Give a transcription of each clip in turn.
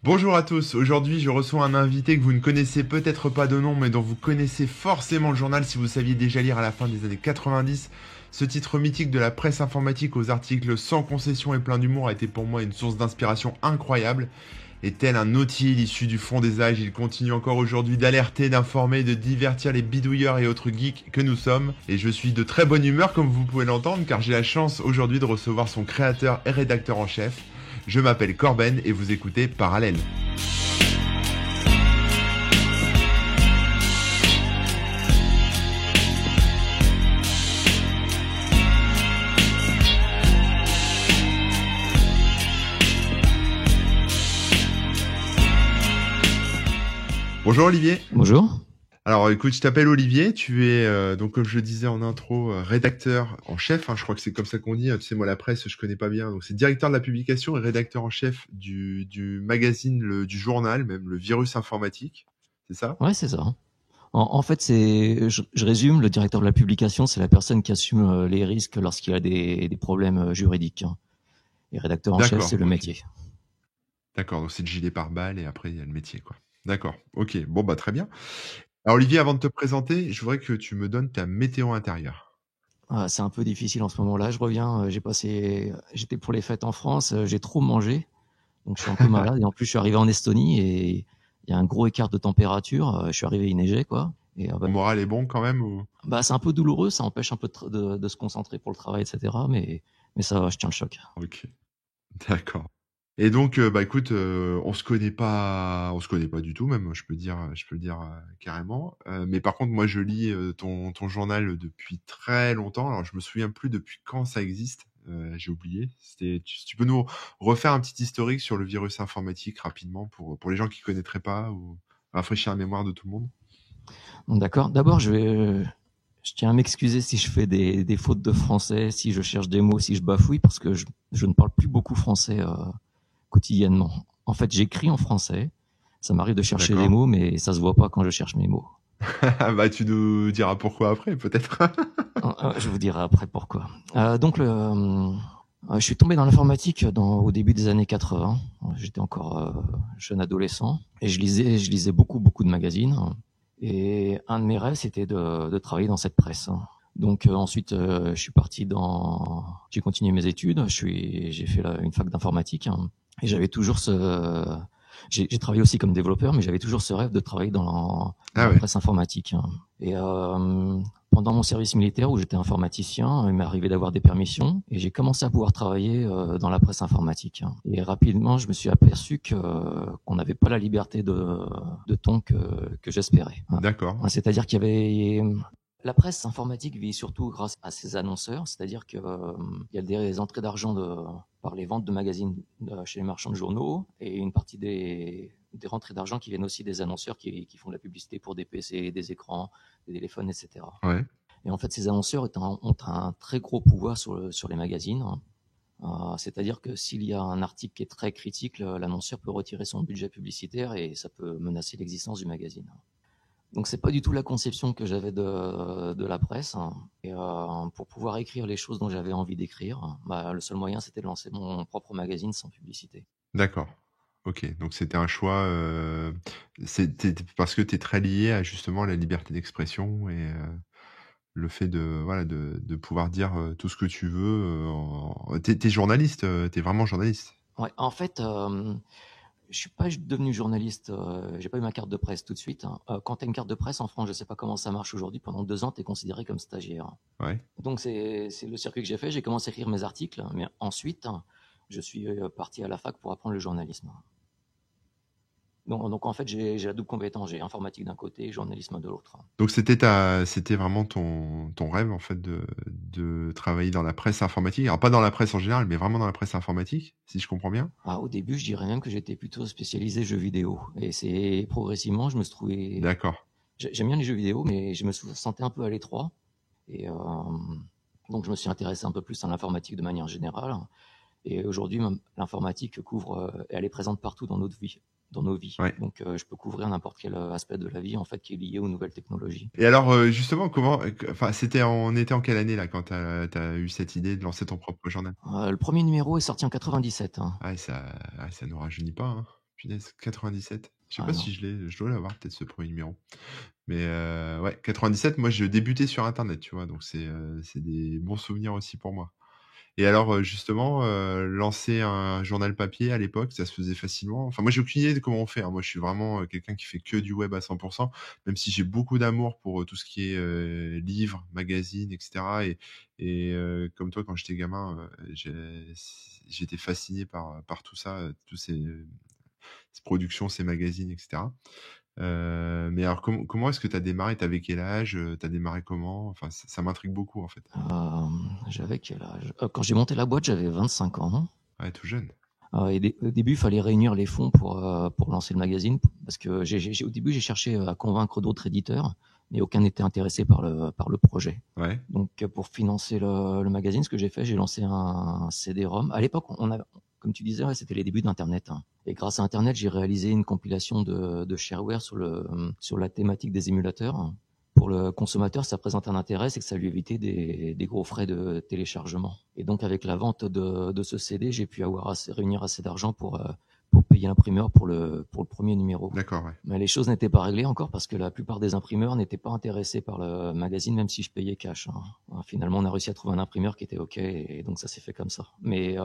Bonjour à tous, aujourd'hui je reçois un invité que vous ne connaissez peut-être pas de nom mais dont vous connaissez forcément le journal si vous saviez déjà lire à la fin des années 90. Ce titre mythique de la presse informatique aux articles sans concession et plein d'humour a été pour moi une source d'inspiration incroyable. Et tel un nautile issu du fond des âges, il continue encore aujourd'hui d'alerter, d'informer, de divertir les bidouilleurs et autres geeks que nous sommes. Et je suis de très bonne humeur comme vous pouvez l'entendre car j'ai la chance aujourd'hui de recevoir son créateur et rédacteur en chef. Je m'appelle Corben et vous écoutez Parallèle. Bonjour Olivier. Bonjour. Alors écoute, je t'appelle Olivier, tu es donc comme je le disais en intro, rédacteur en chef, hein, je crois que c'est comme ça qu'on dit, hein, tu sais moi la presse je connais pas bien, donc c'est directeur de la publication et rédacteur en chef du magazine, du journal même, le Virus Informatique, c'est ça? Ouais, c'est ça. En fait, je résume, le directeur de la publication, c'est la personne qui assume les risques lorsqu'il y a des problèmes juridiques. Et rédacteur en chef, D'accord, c'est le ok. métier. D'accord, donc c'est le gilet pare-balles et après il y a le métier quoi. D'accord, ok, bon bah très bien. Alors Olivier, avant de te présenter, je voudrais que tu me donnes ta météo intérieure. Ah, c'est un peu difficile en ce moment-là. Je reviens, j'étais pour les fêtes en France, j'ai trop mangé, donc je suis un peu malade. Et en plus, je suis arrivé en Estonie et il y a un gros écart de température. Je suis arrivé, il neigeait, quoi. Et Ton moral est bon quand même ou... c'est un peu douloureux, ça empêche un peu de se concentrer pour le travail, etc. Mais ça va, je tiens le choc. Ok, d'accord. Et donc, bah écoute, on se connaît pas du tout même, je peux le dire carrément. Mais par contre, moi, je lis ton journal depuis très longtemps. Alors, je me souviens plus depuis quand ça existe. J'ai oublié. Tu peux nous refaire un petit historique sur le virus informatique rapidement pour les gens qui connaîtraient pas ou rafraîchir la mémoire de tout le monde. Bon, d'accord. D'abord, je tiens à m'excuser si je fais des fautes de français, si je cherche des mots, si je bafouille, parce que je ne parle plus beaucoup français quotidiennement. En fait, j'écris en français. Ça m'arrive de chercher des D'accord. mots, mais ça se voit pas quand je cherche mes mots. Bah, tu nous diras pourquoi après, peut-être. Je vous dirai après pourquoi. Je suis tombé dans l'informatique au début des années 80. J'étais encore jeune adolescent et je lisais beaucoup de magazines. Et un de mes rêves, c'était de travailler dans cette presse. Donc ensuite, j'ai continué mes études. J'ai fait une fac d'informatique et j'avais toujours j'ai travaillé aussi comme développeur, mais j'avais toujours ce rêve de travailler dans Ah la ouais. presse informatique. Et pendant mon service militaire où j'étais informaticien, il m'est arrivé d'avoir des permissions et j'ai commencé à pouvoir travailler dans la presse informatique. Et rapidement, je me suis aperçu qu'on n'avait pas la liberté de ton que j'espérais. D'accord. C'est-à-dire qu'il y avait la presse informatique vit surtout grâce à ses annonceurs, c'est-à-dire que il y a des entrées d'argent par les ventes de magazines chez les marchands de journaux et une partie des rentrées d'argent qui viennent aussi des annonceurs qui font de la publicité pour des PC, des écrans, des téléphones, etc. Ouais. Et en fait, ces annonceurs ont un très gros pouvoir sur les magazines. C'est-à-dire que s'il y a un article qui est très critique, l'annonceur peut retirer son budget publicitaire et ça peut menacer l'existence du magazine. Donc c'est pas du tout la conception que j'avais de la presse. Et pour pouvoir écrire les choses dont j'avais envie d'écrire, le seul moyen c'était de lancer mon propre magazine sans publicité. D'accord. Ok, donc c'était un choix, c'était parce que tu es très lié à justement la liberté d'expression et le fait de voilà de pouvoir dire tout ce que tu veux. T'es journaliste, t'es vraiment journaliste. Ouais, en fait, je suis pas devenu journaliste. J'ai pas eu ma carte de presse tout de suite. Quand tu as une carte de presse en France, je sais pas comment ça marche aujourd'hui. Pendant 2 ans, tu es considéré comme stagiaire. Ouais. Donc c'est le circuit que j'ai fait. J'ai commencé à écrire mes articles, mais ensuite, je suis parti à la fac pour apprendre le journalisme. Donc en fait, j'ai la double compétence. J'ai informatique d'un côté et journalisme de l'autre. Donc c'était vraiment ton rêve en fait de travailler dans la presse informatique. Alors pas dans la presse en général, mais vraiment dans la presse informatique, si je comprends bien? Au début, je dirais même que j'étais plutôt spécialisé jeux vidéo. Et c'est progressivement, je me suis trouvé. D'accord. J'aime bien les jeux vidéo, mais je me sentais un peu à l'étroit. Et donc je me suis intéressé un peu plus à l'informatique de manière générale. Et aujourd'hui, l'informatique elle est présente partout dans notre vie, dans nos vies. Ouais. Donc, je peux couvrir n'importe quel aspect de la vie, en fait, qui est lié aux nouvelles technologies. Et alors, justement, enfin, on était en quelle année là quand t'as eu cette idée de lancer ton propre journal? Le premier numéro est sorti en 97. Ah, ça nous rajeunit pas, hein. Punaise, 97. Je sais Ah pas non. si je dois l'avoir peut-être ce premier numéro. Mais ouais, 97, moi je débutais sur internet, tu vois? Donc c'est des bons souvenirs aussi pour moi. Et alors, justement, lancer un journal papier à l'époque, ça se faisait facilement? Enfin, moi, j'ai aucune idée de comment on fait, hein. Moi, je suis vraiment, quelqu'un qui fait que du web à 100%, même si j'ai beaucoup d'amour pour, tout ce qui est, livres, magazines et cetera comme toi, quand j'étais gamin, j'étais fasciné par tout ça, tous ces productions, ces magazines et cetera. Mais alors comment est-ce que tu as démarré? Tu avais quel âge? Tu as démarré comment? Enfin, ça m'intrigue beaucoup, en fait. J'avais quel âge? Quand j'ai monté la boîte, j'avais 25 ans. Ouais, tout jeune. Au début, il fallait réunir les fonds pour lancer le magazine, parce que au début, j'ai cherché à convaincre d'autres éditeurs, mais aucun n'était intéressé par le projet. Ouais. Donc, pour financer le magazine, ce que j'ai fait, j'ai lancé un CD-ROM. À l'époque, comme tu disais, ouais, c'était les débuts d'Internet, hein. Et grâce à Internet, j'ai réalisé une compilation de shareware sur la thématique des émulateurs. Pour le consommateur, ça présente un intérêt, c'est que ça lui évitait des gros frais de téléchargement. Et donc, avec la vente de ce CD, j'ai pu réunir assez d'argent pour payer l'imprimeur pour le premier numéro. D'accord, ouais. Mais les choses n'étaient pas réglées encore parce que la plupart des imprimeurs n'étaient pas intéressés par le magazine, même si je payais cash, hein. Finalement, on a réussi à trouver un imprimeur qui était OK, et donc ça s'est fait comme ça. Mais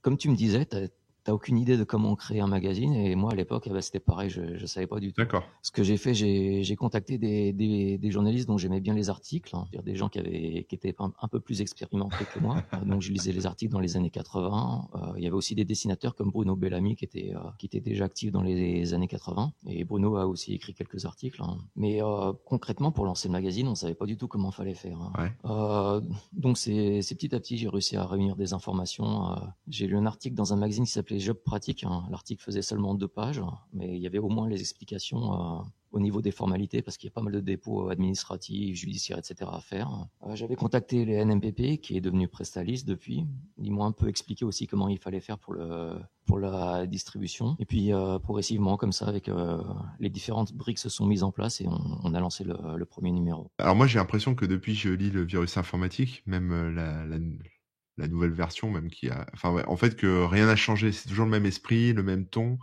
comme tu me disais, t'as aucune idée de comment créer un magazine, et moi à l'époque, eh ben, c'était pareil, je savais pas du tout. D'accord. Ce que j'ai fait, j'ai contacté des journalistes dont j'aimais bien les articles, hein, c'est-à-dire des gens qui étaient un peu plus expérimentés que moi. Donc je lisais les articles dans les années 80. Il y avait aussi des dessinateurs comme Bruno Bellamy qui était déjà actif dans les années 80. Et Bruno a aussi écrit quelques articles, hein. Mais concrètement, pour lancer le magazine, on savait pas du tout comment fallait faire, hein. Ouais. Donc c'est petit à petit, j'ai réussi à réunir des informations. J'ai lu un article dans un magazine qui s'appelait Job Pratique, hein. L'article faisait seulement 2 pages, mais il y avait au moins les explications au niveau des formalités, parce qu'il y a pas mal de dépôts administratifs, judiciaires, etc. à faire. J'avais contacté les NMPP, qui est devenu Prestalis depuis. Ils m'ont un peu expliqué aussi comment il fallait faire pour la distribution. Et puis progressivement, comme ça, avec les différentes briques se sont mises en place, et on a lancé le premier numéro. Alors moi, j'ai l'impression que depuis que je lis le virus informatique, même, la nouvelle version même qui a enfin ouais, en fait que rien n'a changé. C'est toujours le même esprit, le même ton,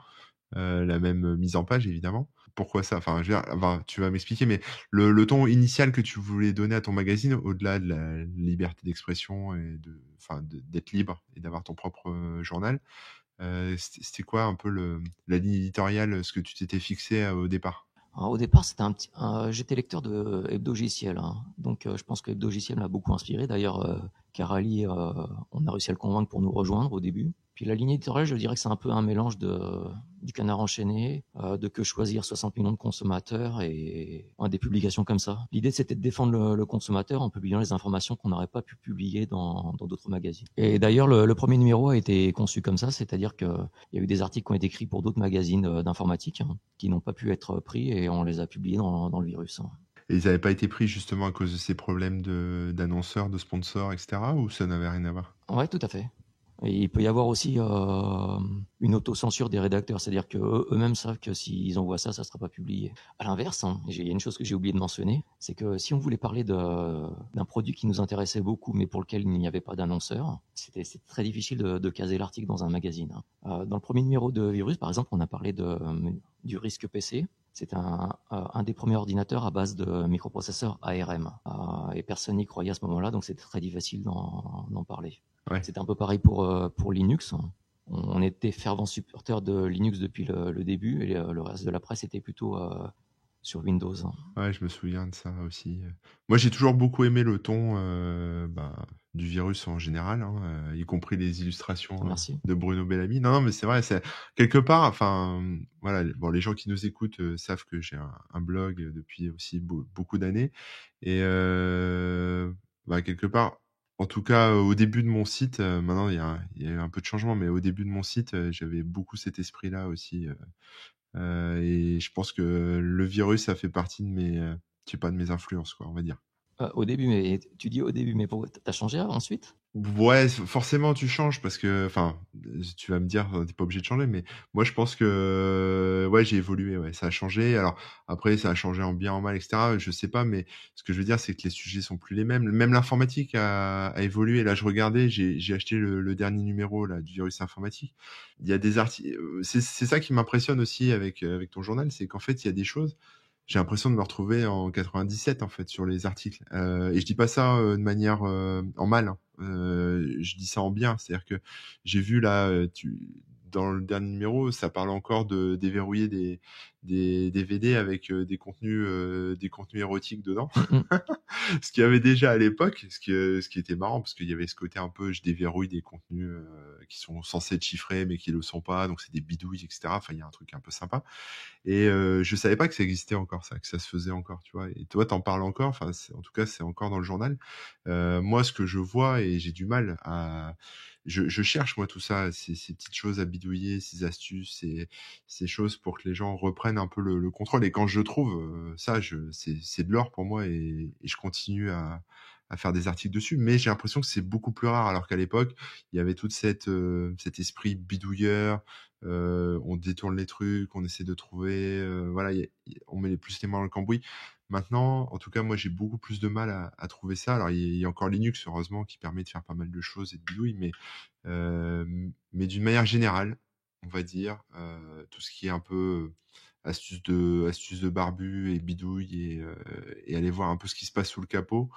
la même, mise en page évidemment. Pourquoi ça? Enfin, je veux dire, enfin, tu vas m'expliquer, mais le ton initial que tu voulais donner à ton magazine, au-delà de la liberté d'expression et d'être libre et d'avoir ton propre, journal, c'était quoi un peu la ligne éditoriale, ce que tu t'étais fixé, au départ? Alors, au départ, j'étais lecteur de Hebdogiciel, hein. Donc, je pense que Hebdogiciel m'a beaucoup inspiré. D'ailleurs, Carali, on a réussi à le convaincre pour nous rejoindre au début. Puis la ligne éditoriale, je dirais que c'est un peu un mélange du Canard enchaîné, de Que choisir, 60 millions de consommateurs, et des publications comme ça. L'idée, c'était de défendre le consommateur en publiant les informations qu'on n'aurait pas pu publier dans d'autres magazines. Et d'ailleurs, le premier numéro a été conçu comme ça, c'est-à-dire que il y a eu des articles qui ont été écrits pour d'autres magazines d'informatique, hein, qui n'ont pas pu être pris, et on les a publiés dans le virus, hein. Et ils avaient pas été pris justement à cause de ces problèmes d'annonceurs, de sponsors et cetera, ou ça n'avait rien à voir? Ouais, tout à fait. Et il peut y avoir aussi une autocensure des rédacteurs, c'est-à-dire que eux-mêmes savent que s'ils envoient ça, ça ne sera pas publié. À l'inverse, hein, il y a une chose que j'ai oublié de mentionner, c'est que si on voulait parler d'un produit qui nous intéressait beaucoup, mais pour lequel il n'y avait pas d'annonceur, c'était très difficile de caser l'article dans un magazine, hein. Dans le premier numéro de Virus, par exemple, on a parlé du risque PC. C'est un des premiers ordinateurs à base de microprocesseurs ARM. Et personne n'y croyait à ce moment-là, donc c'était très difficile d'en parler. Ouais. C'était un peu pareil pour Linux. On était fervent supporters de Linux depuis le début, et le reste de la presse était plutôt sur Windows. Ouais, je me souviens de ça aussi. Moi, j'ai toujours beaucoup aimé le ton, du virus en général, hein, y compris les illustrations, Merci. de Bruno Bellamy. Non, non, mais c'est vrai, c'est quelque part, enfin, voilà, bon, les gens qui nous écoutent, savent que j'ai un blog, depuis aussi beaucoup d'années et quelque part, en tout cas, au début de mon site, maintenant il y a eu un peu de changement, mais au début de mon site, j'avais beaucoup cet esprit-là aussi, et je pense que le virus, ça fait partie de mes, je sais pas, de mes influences, quoi, on va dire. Au début, mais tu dis au début, mais pourquoi tu changé ensuite? Ouais, forcément tu changes parce que enfin, tu vas me dire, tu pas obligé de changer, mais moi je pense que ouais, j'ai évolué, ouais, ça a changé. Alors après, ça a changé en bien, en mal, et cetera, je sais pas, mais ce que je veux dire, c'est que les sujets sont plus les mêmes. Même l'informatique a évolué. Là, je regardais, j'ai acheté le dernier numéro là du Virus informatique. Il y a des articles, c'est ça qui m'impressionne aussi avec ton journal, c'est qu'en fait, il y a des choses, j'ai l'impression de me retrouver en 97 en fait sur les articles. Et je dis pas ça de manière en mal, hein. Je dis ça en bien, c'est-à-dire que j'ai vu là, dans le dernier numéro, ça parle encore de déverrouiller des DVD avec des contenus érotiques dedans. Mmh mh. Ce qu'il y avait déjà à l'époque, ce qui était marrant, parce qu'il y avait ce côté un peu, je déverrouille des contenus qui sont censés être chiffrés, mais qui le sont pas, donc c'est des bidouilles, etc. Enfin, il y a un truc un peu sympa. Et je savais pas que ça existait encore ça, que ça se faisait encore, tu vois? Et toi, t'en parles encore, enfin, en tout cas, c'est encore dans le journal. Moi, ce que je vois et j'ai du mal à je cherche moi tout ça, ces petites choses à bidouiller, ces astuces, ces choses pour que les gens reprennent un peu le contrôle et quand je trouve, ça, c'est de l'or pour moi et je continue à faire des articles dessus. Mais j'ai l'impression que c'est beaucoup plus rare alors qu'à l'époque, il y avait toute cet esprit bidouilleur, on détourne les trucs, on essaie de trouver, voilà, on met plus les mains dans le cambouis. Maintenant, en tout cas, moi, j'ai beaucoup plus de mal à trouver ça. Alors, il y a encore Linux, heureusement, qui permet de faire pas mal de choses et de bidouilles, mais d'une manière générale, on va dire, tout ce qui est un peu astuces de barbu et bidouille et aller voir un peu ce qui se passe sous le capot,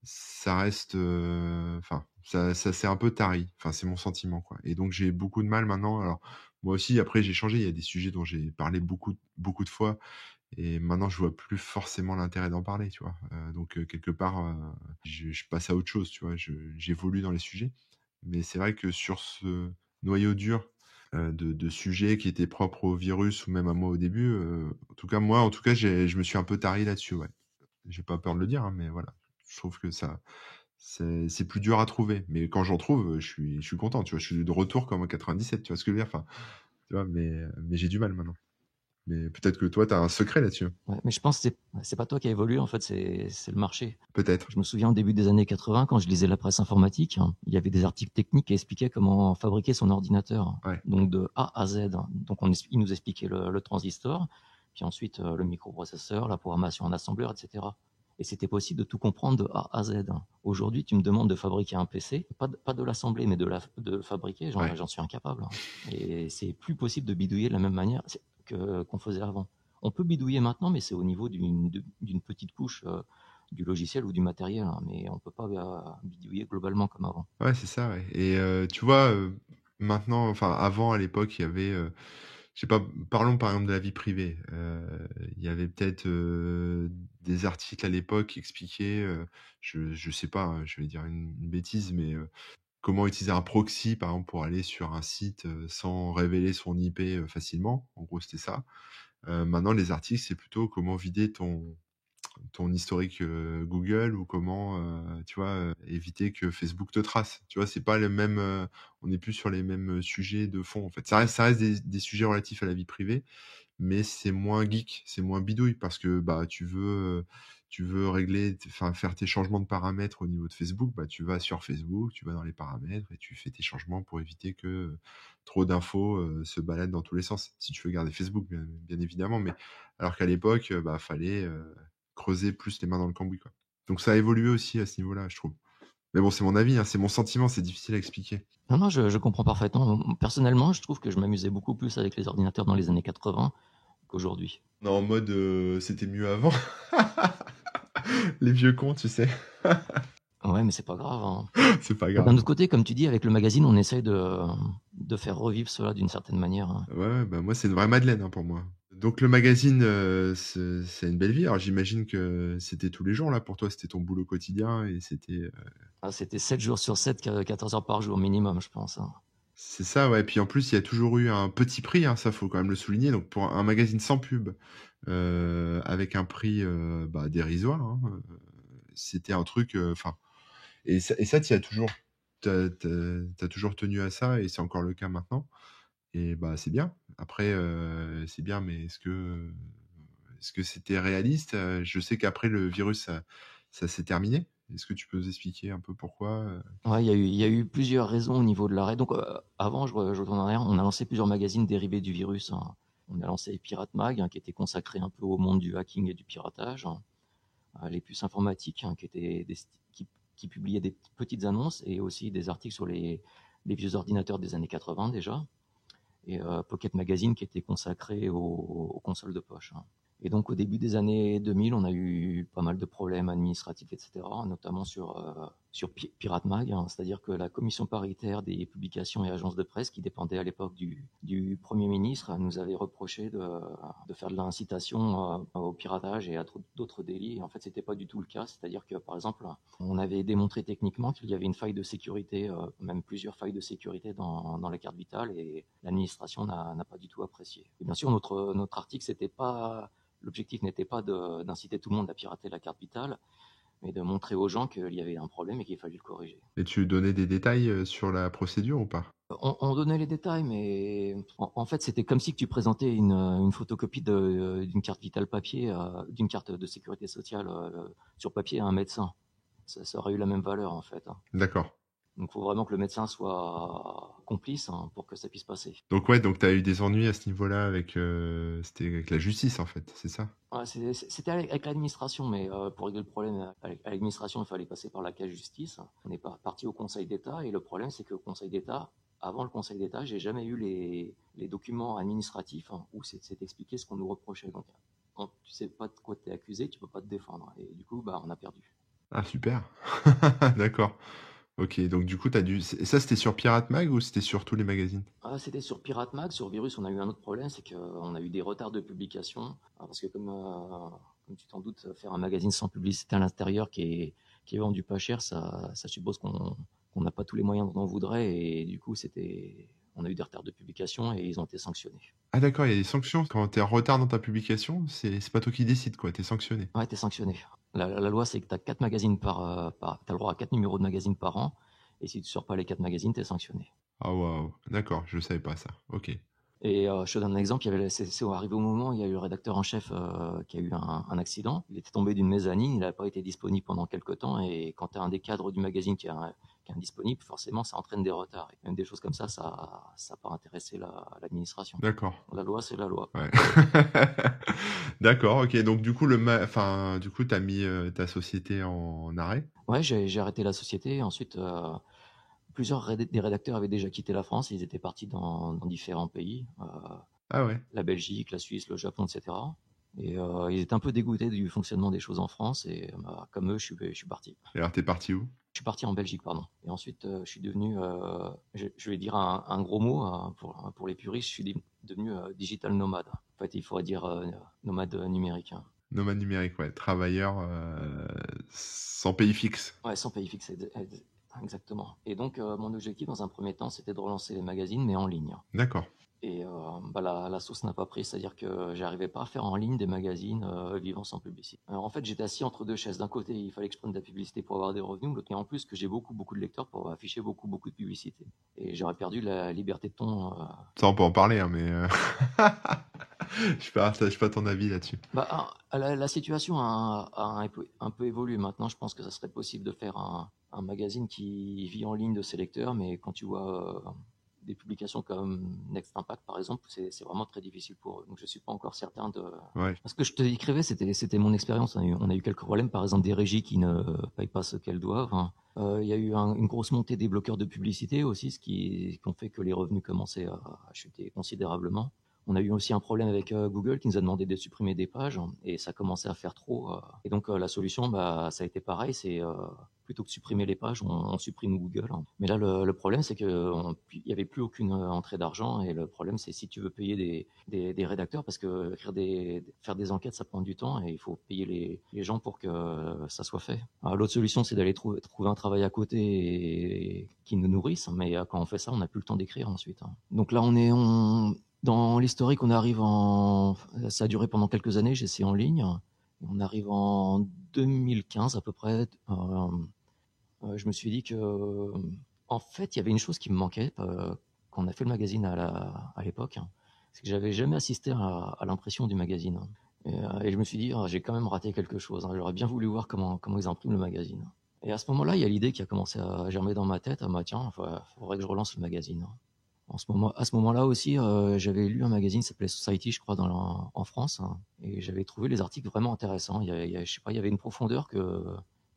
ça reste, enfin, ça c'est un peu tari. Enfin, c'est mon sentiment, quoi. Et donc j'ai beaucoup de mal maintenant. Alors, moi aussi, après, j'ai changé. Il y a des sujets dont j'ai parlé beaucoup de fois et maintenant, je vois plus forcément l'intérêt d'en parler, tu vois? Donc, quelque part, je passe à autre chose, tu vois? J'évolue dans les sujets. Mais c'est vrai que sur ce noyau dur, de sujets qui étaient propres au virus ou même à moi au début, en tout cas, moi, en tout cas, je me suis un peu tari là-dessus, ouais. J'ai pas peur de le dire, hein, mais voilà. Je trouve que ça c'est plus dur à trouver, mais quand j'en trouve, je suis content, tu vois? Je suis de retour comme en 97, tu vois ce que je veux dire? Enfin, tu vois? Mais j'ai du mal maintenant. Mais peut-être que toi, tu as un secret là-dessus? Ouais, mais je pense que c'est pas toi qui a évolué, en fait, c'est le marché. Peut-être. Je me souviens au début des années 80, quand je lisais la presse informatique, hein, il y avait des articles techniques qui expliquaient comment fabriquer son ordinateur, Ouais, donc de A à Z. Donc ils nous expliquaient le transistor, puis ensuite le microprocesseur, la programmation en assembleur, etc. Et c'était possible de tout comprendre de A à Z. Aujourd'hui, tu me demandes de fabriquer un PC, pas de l'assembler, mais de le fabriquer, ouais. j'en suis incapable. Et c'est plus possible de bidouiller de la même manière qu'on faisait avant. On peut bidouiller maintenant, mais c'est au niveau d'une petite couche du logiciel ou du matériel, hein, mais on peut pas bidouiller globalement comme avant. Ouais, c'est ça, ouais et tu vois, maintenant enfin, avant, à l'époque, il y avait, je sais pas, parlons par exemple de la vie privée. Il y avait peut-être, des articles à l'époque qui expliquaient, je sais pas, hein, je vais dire une bêtise, mais comment utiliser un proxy, par exemple, pour aller sur un site, sans révéler son IP, facilement. En gros, c'était ça. Maintenant, les articles, c'est plutôt comment vider ton historique, Google ou comment, tu vois, éviter que Facebook te trace. Tu vois? C'est pas le même, on n'est plus sur les mêmes, sujets de fond, en fait. Ça reste des sujets relatifs à la vie privée, mais c'est moins geek, c'est moins bidouille parce que, bah, tu veux régler enfin, faire tes changements de paramètres au niveau de Facebook, bah, tu vas sur Facebook, tu vas dans les paramètres et tu fais tes changements pour éviter que, trop d'infos, se baladent dans tous les sens. Si tu veux garder Facebook, bien évidemment, mais alors qu'à l'époque, bah, fallait, creuser plus les mains dans le cambouis, quoi. Donc ça a évolué aussi à ce niveau-là, je trouve. Mais bon, c'est mon avis, hein, c'est mon sentiment, c'est difficile à expliquer. Non, non, je comprends parfaitement. Personnellement, je trouve que je m'amusais beaucoup plus avec les ordinateurs dans les années 80 qu'aujourd'hui. On est en mode, c'était mieux avant. Les vieux cons, tu sais? Ouais, mais c'est pas grave, hein. C'est pas D'un grave. autre côté, comme tu dis, avec le magazine, on essaye de faire revivre cela d'une certaine manière, hein. Ouais, ouais, bah, moi, c'est une vraie madeleine, hein, pour moi. Donc le magazine, c'est une belle vie. Alors j'imagine que c'était tous les jours, là, pour toi, c'était ton boulot quotidien et c'était, Ah, c'était 7 jours sur 7, 14 heures par jour minimum, je pense, hein. c'est ça, ouais. Puis en plus, il y a toujours eu un petit prix, hein, ça, faut quand même le souligner. Donc pour un magazine sans pub, avec un prix, bah, dérisoire, hein, c'était un truc, enfin et ça, tu as toujours tu toujours tenu à ça et c'est encore le cas maintenant et bah, c'est bien. Après, c'est bien, mais est-ce que c'était réaliste? Je sais qu'après le virus, ça s'est terminé? Est-ce que tu peux nous expliquer un peu pourquoi? Ouais, il y a eu plusieurs raisons au niveau de l'arrêt. Donc, avant, je retourne en arrière, on a lancé plusieurs magazines dérivés du virus, hein. On a lancé Pirate Mag, hein, qui était consacré un peu au monde du hacking et du piratage, hein. Les puces informatiques, hein, qui publiaient des petites annonces et aussi des articles sur les vieux ordinateurs des années 80 déjà. Et Pocket Magazine qui était consacré aux consoles de poche, hein. Et donc au début des années 2000, on a eu pas mal de problèmes administratifs, etc., notamment sur Pirate Mag, hein. C'est-à-dire que la commission paritaire des publications et agences de presse, qui dépendait à l'époque du Premier ministre, nous avait reproché de faire de l'incitation au piratage et à d'autres délits. Et en fait, c'était pas du tout le cas. C'est-à-dire que, par exemple, on avait démontré techniquement qu'il y avait une faille de sécurité, même plusieurs failles de sécurité dans la carte vitale, et l'administration n'a pas du tout apprécié. Et bien sûr, notre article, l'objectif n'était pas d'inciter tout le monde à pirater la carte vitale, mais de montrer aux gens qu'il y avait un problème et qu'il fallait le corriger. Et tu donnais des détails sur la procédure ou pas? On donnait les détails, mais en fait, c'était comme si que tu présentais une photocopie d'une carte vitale papier, d'une carte de sécurité sociale sur papier à un médecin. Ça aurait eu la même valeur, en fait, hein. D'accord. Donc, il faut vraiment que le médecin soit complice, hein, pour que ça puisse passer. Donc ouais, donc tu as eu des ennuis à ce niveau-là avec, c'était avec la justice en fait, c'est ça? Ouais, c'était avec l'administration, mais pour régler le problème avec l'administration, il fallait passer par la case justice. On est parti au Conseil d'État, et le problème, c'est qu'au Conseil d'État, avant le Conseil d'État, j'ai jamais eu les documents administratifs, hein, où c'est expliqué ce qu'on nous reprochait. Donc, quand tu sais pas de quoi t'es accusé, tu peux pas te défendre. Et du coup, bah, on a perdu. Ah super. D'accord. OK, donc du coup, tu as dû ça c'était sur Pirate Mag ou c'était sur tous les magazines? Ah, c'était sur Pirate Mag. Sur Virus, on a eu un autre problème, c'est qu'on a eu des retards de publication. Parce que comme tu t'en doutes, faire un magazine sans publicité à l'intérieur qui est vendu pas cher, ça suppose qu'on n'a pas tous les moyens dont on voudrait. Et du coup, on a eu des retards de publication et ils ont été sanctionnés. Ah d'accord, il y a des sanctions quand tu es en retard dans ta publication, c'est pas toi qui décides quoi, tu es sanctionné? Ouais, t'es sanctionné. La loi, c'est que t'as 4 magazines t'as le droit à 4 numéros de magazine par an. Et si tu sors pas les 4 magazines, t'es sanctionné. Ah waouh, d'accord, je savais pas ça. OK. Et je te donne un exemple, c'est arrivé au moment où il y a eu le rédacteur en chef qui a eu un accident. Il était tombé d'une mezzanine, il n'a pas été disponible pendant quelques temps, et quand tu as un des cadres du magazine qui est indisponible, forcément ça entraîne des retards. Et même des choses comme ça n'a pas intéressé l'administration. D'accord. La loi, c'est la loi. Ouais. D'accord, OK, donc du coup enfin, du coup, tu as mis, ta société en arrêt? Ouais, j'ai arrêté la société. Ensuite, des rédacteurs avaient déjà quitté la France, ils étaient partis dans différents pays. Ah ouais. La Belgique, la Suisse, le Japon, etc. Et ils étaient un peu dégoûtés du fonctionnement des choses en France. Et bah, comme eux, je suis parti. Et alors tu es parti où? Je suis parti en Belgique, pardon. Et ensuite, je suis devenu, je vais dire un gros mot pour les puristes, je suis devenu digital nomade. En fait, il faudrait dire nomade numérique, hein. Nomade numérique, ouais, travailleur, sans pays fixe. Ouais, sans pays fixe, exactement. Et donc, mon objectif, dans un premier temps, c'était de relancer les magazines, mais en ligne. D'accord. Et bah, la sauce n'a pas pris, c'est-à-dire que j'arrivais pas à faire en ligne des magazines vivant sans publicité. Alors en fait, j'étais assis entre deux chaises. D'un côté, il fallait que je prenne de la publicité pour avoir des revenus, de l'autre, et en plus que j'ai beaucoup de lecteurs pour afficher beaucoup de publicité. Et j'aurais perdu la liberté de ton. Ça, on peut en parler, hein, mais je partage pas ton avis là-dessus. Bah, la situation a un peu évolué. Maintenant, je pense que ça serait possible de faire un magazine qui vit en ligne de ses lecteurs, mais quand tu vois des publications comme Next Impact, par exemple, c'est vraiment très difficile pour eux. Donc, je suis pas encore certain de. Ouais. Parce que je te décrivais, c'était mon expérience. On a eu quelques problèmes, par exemple des régies qui ne payent pas ce qu'elles doivent, hein. Il y a eu une grosse montée des bloqueurs de publicité aussi, qui ont fait que les revenus commençaient à chuter considérablement. On a eu aussi un problème avec Google qui nous a demandé de supprimer des pages, et ça commençait à faire trop. Et donc la solution, bah, ça a été pareil, c'est plutôt que de supprimer les pages, on supprime Google, hein. Mais là, le problème, c'est qu'il n'y avait plus aucune entrée d'argent, et le problème, c'est si tu veux payer des rédacteurs, parce que faire des enquêtes, ça prend du temps, et il faut payer les gens pour que ça soit fait. L'autre solution, c'est d'aller trouver un travail à côté qui nous nourrisse, mais quand on fait ça, on n'a plus le temps d'écrire ensuite, hein. Donc là, dans l'historique, ça a duré pendant quelques années, j'ai essayé en ligne. On arrive en 2015 à peu près. Je me suis dit que, en fait, il y avait une chose qui me manquait quand on a fait le magazine à l'époque, hein. C'est que j'avais jamais assisté à l'impression du magazine. Et je me suis dit, ah, j'ai quand même raté quelque chose, hein. J'aurais bien voulu voir comment ils impriment le magazine. Et à ce moment-là, il y a l'idée qui a commencé à germer dans ma tête. Ah, bah, tiens, faudrait que je relance le magazine. À ce moment-là aussi, j'avais lu un magazine qui s'appelait Society, je crois, en France, hein, et j'avais trouvé les articles vraiment intéressants. Je sais pas, il y avait une profondeur que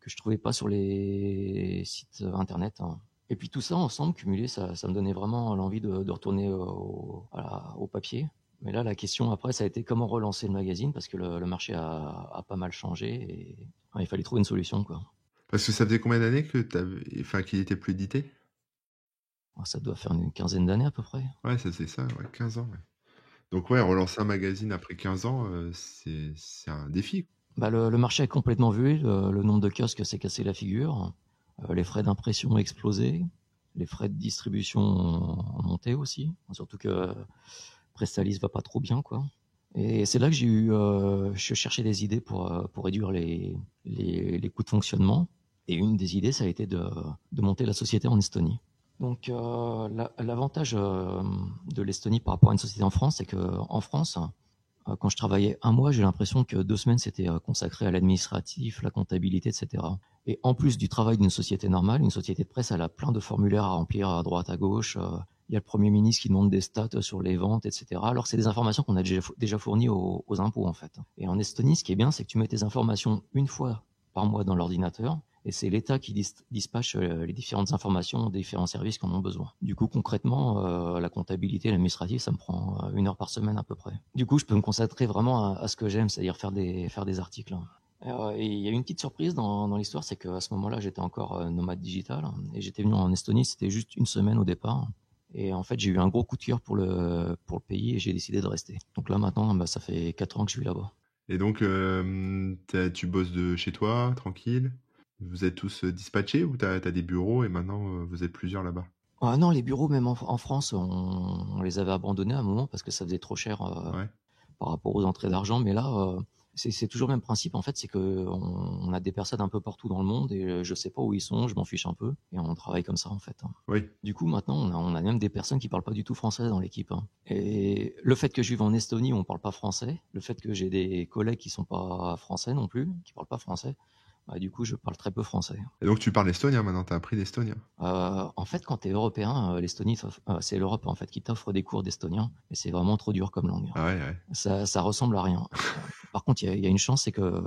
je trouvais pas sur les sites internet, hein. Et puis tout ça ensemble, cumulé, ça me donnait vraiment l'envie de retourner au papier. Mais là, la question après, ça a été comment relancer le magazine parce que le marché a pas mal changé et il fallait trouver une solution, quoi. Parce que ça faisait combien d'années qu'il était plus édité? Ça doit faire une quinzaine d'années à peu près. Ouais, ça c'est ça, ouais, 15 ans, ouais. Donc ouais, relancer un magazine après 15 ans, c'est un défi. Bah, le marché a complètement vu, le nombre de kiosques s'est cassé la figure, les frais d'impression ont explosé, les frais de distribution ont monté aussi, surtout que Prestalis va pas trop bien, quoi. Et c'est là que je cherchais des idées pour réduire les coûts de fonctionnement. Et une des idées, ça a été de monter la société en Estonie. Donc l'avantage de l'Estonie par rapport à une société en France, c'est qu'en France, quand je travaillais un mois, j'ai l'impression que 2 semaines, c'était consacré à l'administratif, la comptabilité, etc. Et en plus du travail d'une société normale, une société de presse, elle a plein de formulaires à remplir à droite, à gauche. Il y a le Premier ministre qui demande des stats sur les ventes, etc. Alors c'est des informations qu'on a déjà fournies aux impôts, en fait. Et en Estonie, ce qui est bien, c'est que tu mets tes informations une fois par mois dans l'ordinateur, et c'est l'État qui dispatche les différentes informations aux différents services qui en ont besoin. Du coup, concrètement, la comptabilité, l'administratif, ça me prend 1 heure par semaine à peu près. Du coup, je peux me concentrer vraiment à ce que j'aime, c'est-à-dire faire des articles. Et il y a une petite surprise dans l'histoire, c'est qu'à ce moment-là, j'étais encore nomade digital, et j'étais venu en Estonie, c'était juste 1 semaine au départ. Et en fait, j'ai eu un gros coup de cœur pour le pays et j'ai décidé de rester. Donc là, maintenant, bah, ça fait 4 ans que je suis là-bas. Et donc, tu bosses de chez toi, tranquille? Vous êtes tous dispatchés ou t'as des bureaux et maintenant vous êtes plusieurs là-bas? Ah non, les bureaux, même en France, on les avait abandonnés à un moment parce que ça faisait trop cher Ouais. par rapport aux entrées d'argent. Mais là, c'est toujours le même principe. En fait, c'est que on a des personnes un peu partout dans le monde et je sais pas où ils sont, je m'en fiche un peu. Et on travaille comme ça, en fait, hein. Oui. Du coup, maintenant, on a même des personnes qui parlent pas du tout français dans l'équipe, hein. Et le fait que je vive en Estonie où on parle pas français, le fait que j'ai des collègues qui sont pas français non plus, qui parlent pas français, bah, du coup, je parle très peu français. Et donc tu parles estonien maintenant, t'as appris l'estonien? En fait, quand tu es européen, l'Estonie, c'est l'Europe en fait qui t'offre des cours d'estonien, mais c'est vraiment trop dur comme langue. Ah ouais, ouais. Ça ressemble à rien. Par contre, il y a une chance, c'est que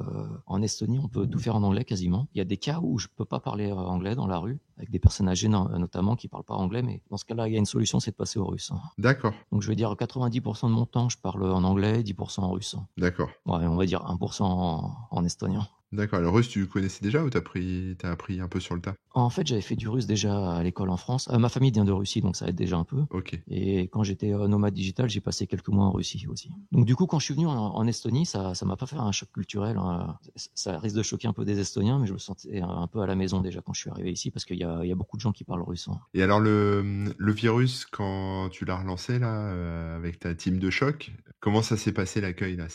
en Estonie, on peut tout faire en anglais quasiment. Il y a des cas où je peux pas parler anglais dans la rue, avec des personnes âgées notamment qui parlent pas anglais, mais dans ce cas-là, il y a une solution, c'est de passer au russe, hein. D'accord, Donc je vais dire 90% de mon temps, je parle en anglais, 10% en russe. d'accord. Ouais, on va dire 1% en estonien. D'accord. Le russe, tu connaissais déjà ou t'as appris un peu sur le tas? En fait, j'avais fait du russe déjà à l'école en France. Ma famille vient de Russie, donc ça aide déjà un peu. Ok. Et quand j'étais nomade digital, j'ai passé quelques mois en Russie aussi. Donc du coup, quand je suis venu en Estonie, ça m'a pas fait un choc culturel, hein. Ça risque de choquer un peu des Estoniens, mais je me sentais un peu à la maison déjà quand je suis arrivé ici, parce qu'il y a beaucoup de gens qui parlent russe, hein. Et alors le virus, quand tu l'as relancé là, avec ta team de choc, comment ça s'est passé l'accueil là?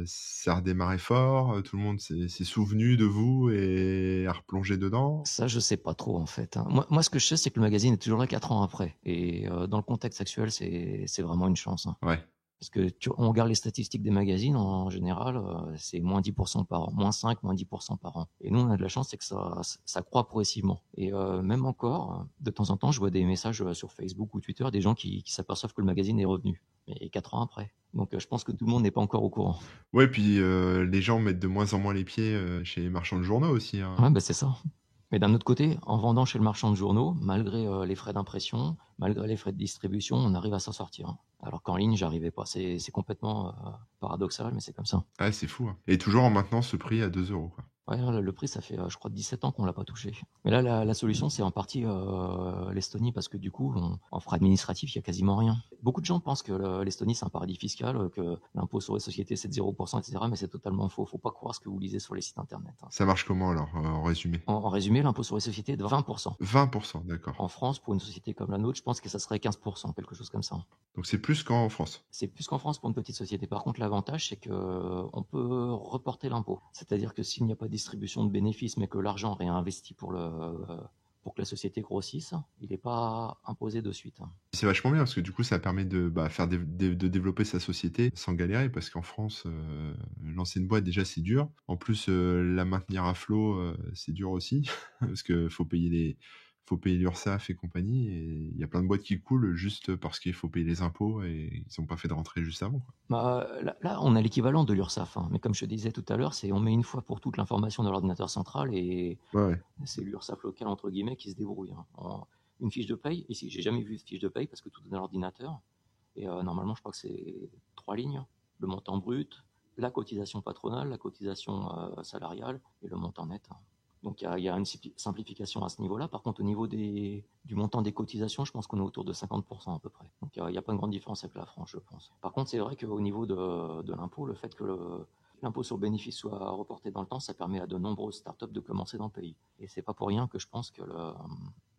Ça redémarrait fort, tout le monde s'est souvenu de vous et a replongé dedans? Ça, je sais pas trop en fait, hein. Moi, ce que je sais, c'est que le magazine est toujours là 4 ans après. Et dans le contexte actuel, c'est vraiment une chance, hein. Ouais. Parce que on regarde les statistiques des magazines, en général, c'est moins 10% par an, moins 5, moins 10% par an. Et nous, on a de la chance, c'est que ça croît progressivement. Et même encore, de temps en temps, je vois des messages sur Facebook ou Twitter, des gens qui s'aperçoivent que le magazine est revenu. Mais 4 ans après. Donc je pense que tout le monde n'est pas encore au courant. Ouais, puis les gens mettent de moins en moins les pieds chez les marchands de journaux aussi, hein. Ouais, bah c'est ça. Mais d'un autre côté, en vendant chez le marchand de journaux, malgré les frais d'impression, malgré les frais de distribution, on arrive à s'en sortir, hein. Alors qu'en ligne, j'arrivais pas. C'est complètement paradoxal, mais c'est comme ça. Ah, c'est fou, hein. Et toujours en maintenant ce prix à 2 € quoi. Ouais, le prix, ça fait, je crois, 17 ans qu'on l'a pas touché. Mais là, la solution, c'est en partie l'Estonie, parce que du coup, en frais administratifs, il y a quasiment rien. Beaucoup de gens pensent que l'Estonie, c'est un paradis fiscal, que l'impôt sur les sociétés, c'est de 0%, etc. Mais c'est totalement faux. Faut pas croire ce que vous lisez sur les sites internet, hein. Ça marche comment alors, en résumé? En résumé, l'impôt sur les sociétés est de 20%. 20%, d'accord. En France, pour une société comme la nôtre, je pense que ça serait 15%, quelque chose comme ça. Donc c'est plus qu'en France? C'est plus qu'en France pour une petite société. Par contre, l'avantage, c'est que on peut reporter l'impôt. C'est-à-dire que s'il n'y a pas de distribution de bénéfices, mais que l'argent réinvesti pour pour que la société grossisse, il n'est pas imposé de suite. C'est vachement bien parce que du coup, ça permet de faire de développer sa société sans galérer parce qu'en France, lancer une boîte, déjà, c'est dur. En plus, la maintenir à flot, c'est dur aussi parce que faut payer l'URSSAF et compagnie. Et il y a plein de boîtes qui coulent juste parce qu'il faut payer les impôts et ils n'ont pas fait de rentrée juste avant, quoi. Là, on a l'équivalent de l'URSSAF, hein. Mais comme je te disais tout à l'heure, on met une fois pour toutes l'information dans l'ordinateur central et Ouais. c'est l'URSSAF local, entre guillemets, qui se débrouille, hein. Une fiche de paye, ici, j'ai jamais vu de fiche de paye parce que tout est dans l'ordinateur. Et normalement, je crois que c'est 3 lignes. Le montant brut, la cotisation patronale, la cotisation salariale et le montant net. Donc il y a une simplification à ce niveau-là. Par contre, au niveau du montant des cotisations, je pense qu'on est autour de 50% à peu près. Donc il n'y a pas une grande différence avec la France, je pense. Par contre, c'est vrai qu'au niveau de l'impôt, le fait que l'impôt sur le bénéfice soit reporté dans le temps, ça permet à de nombreuses startups de commencer dans le pays. Et c'est pas pour rien que je pense que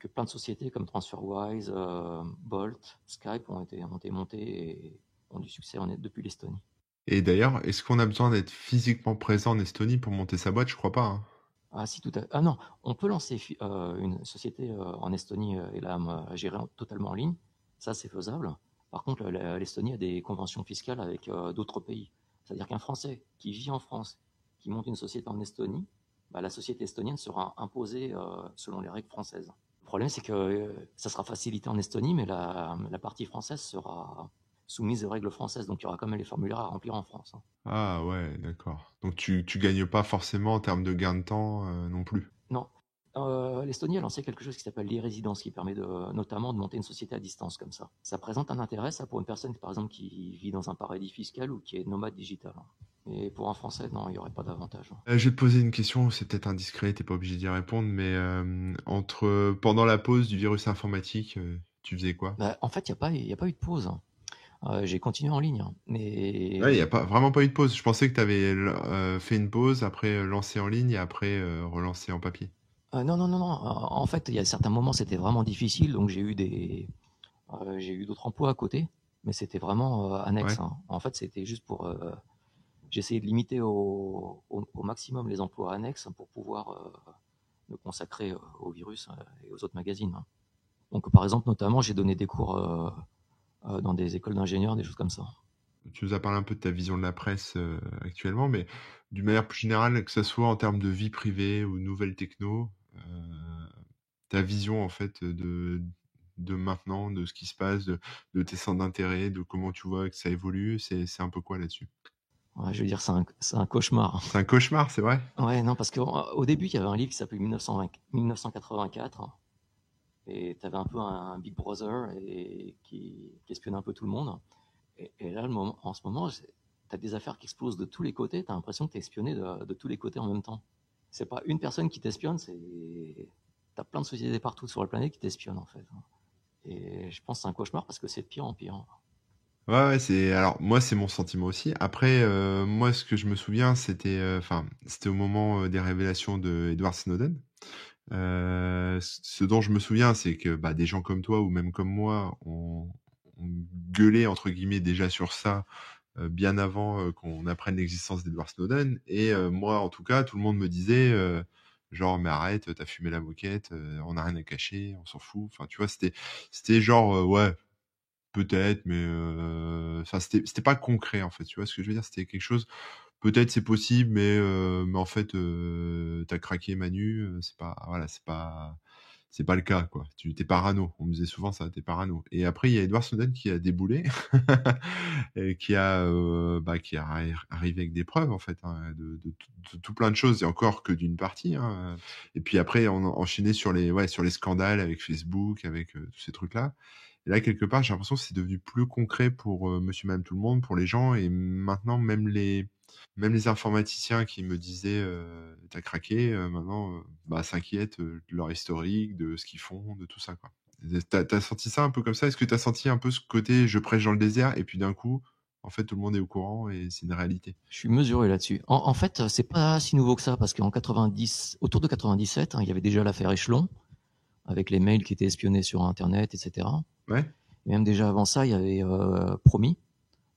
plein de sociétés comme TransferWise, Bolt, Skype ont été montées et ont du succès depuis l'Estonie. Et d'ailleurs, est-ce qu'on a besoin d'être physiquement présent en Estonie pour monter sa boîte? Je crois pas, hein. Ah si, tout à fait. Ah non, on peut lancer une société en Estonie et la gérer totalement en ligne. Ça, c'est faisable. Par contre, l'Estonie a des conventions fiscales avec d'autres pays. C'est-à-dire qu'un Français qui vit en France, qui monte une société en Estonie, bah, la société estonienne sera imposée selon les règles françaises. Le problème, c'est que ça sera facilité en Estonie, mais la partie française sera soumise aux règles françaises. Donc, il y aura quand même les formulaires à remplir en France, hein. Ah ouais, d'accord. Donc tu gagnes pas forcément en termes de gain de temps non plus. Non. L'Estonie a lancé quelque chose qui s'appelle l'e-résidence, qui permet notamment de monter une société à distance comme ça. Ça présente un intérêt, ça, pour une personne, par exemple, qui vit dans un paradis fiscal ou qui est nomade digital. Et pour un Français, non, il n'y aurait pas d'avantage. Je vais te poser une question, c'est peut-être indiscret, t'es pas obligé d'y répondre, mais pendant la pause du virus informatique, tu faisais quoi? Bah, en fait, il y a pas eu de pause. J'ai continué en ligne, hein. Ouais, il y Mais a pas vraiment pas eu de pause. Je pensais que tu avais fait une pause, après lancé en ligne et après relancé en papier. non, non, non, non. En fait, il y a certains moments, c'était vraiment difficile, donc j'ai eu d'autres emplois à côté, mais c'était vraiment annexe, Ouais. hein. En fait, c'était juste pour j'ai essayé de limiter au maximum les emplois annexes pour pouvoir me consacrer au virus et aux autres magazines, hein. Donc, par exemple, notamment, j'ai donné des cours dans des écoles d'ingénieurs, des choses comme ça. Tu nous as parlé un peu de ta vision de la presse actuellement, mais d'une manière plus générale, que ce soit en termes de vie privée ou nouvelles techno, ta vision en fait de maintenant, de ce qui se passe, de tes centres d'intérêt, de comment tu vois que ça évolue, c'est un peu quoi là-dessus? Ouais, je veux dire, c'est un cauchemar. C'est un cauchemar, c'est vrai? Ouais, non, parce qu'au début, il y avait un livre qui s'appelait 1984, et tu avais un peu un Big Brother qui espionnait un peu tout le monde. Et là, en ce moment, tu as des affaires qui explosent de tous les côtés, tu as l'impression que tu es espionné de tous les côtés en même temps. C'est pas une personne qui t'espionne, t'as plein de sociétés partout sur la planète qui t'espionnent en fait. Et je pense que c'est un cauchemar parce que c'est de pire en pire. Ouais, ouais, alors moi c'est mon sentiment aussi. Après, moi ce que je me souviens, c'était au moment des révélations de Edward Snowden. Ce dont je me souviens, c'est que bah, des gens comme toi ou même comme moi, on gueulait entre guillemets déjà sur ça bien avant qu'on apprenne l'existence d'Edward Snowden. Et moi, en tout cas, tout le monde me disait genre mais arrête, t'as fumé la moquette, on n'a rien à cacher, on s'en fout. Enfin, tu vois, c'était genre ouais. Peut-être, mais enfin, c'était pas concret, en fait. Tu vois ce que je veux dire? C'était quelque chose, peut-être c'est possible, mais en fait, tu craqué Manu, c'est pas voilà, c'est pas le cas, quoi. Tu parano. On me disait souvent ça, t'es parano. Et après, il y a Edward Snowden qui a déboulé et qui a arrivé avec des preuves, en fait, hein, de tout plein de choses et encore que d'une partie, hein, et puis après, on a enchaîné sur les scandales avec Facebook, avec, tous ces trucs-là. Et là, quelque part, j'ai l'impression que c'est devenu plus concret pour monsieur, madame, tout le monde, pour les gens. Et maintenant, même les informaticiens qui me disaient t'as craqué, maintenant, bah, s'inquiètent de leur historique, de ce qu'ils font, de tout ça, quoi. T'as senti ça un peu comme ça? Est-ce que t'as senti un peu ce côté je prêche dans le désert et puis d'un coup, en fait, tout le monde est au courant et c'est une réalité? Je suis mesuré là-dessus. En fait, c'est pas si nouveau que ça parce qu'en 90, autour de 97, hein, il y avait déjà l'affaire Échelon avec les mails qui étaient espionnés sur Internet, etc. Ouais? Et même déjà avant ça, il y avait Promis,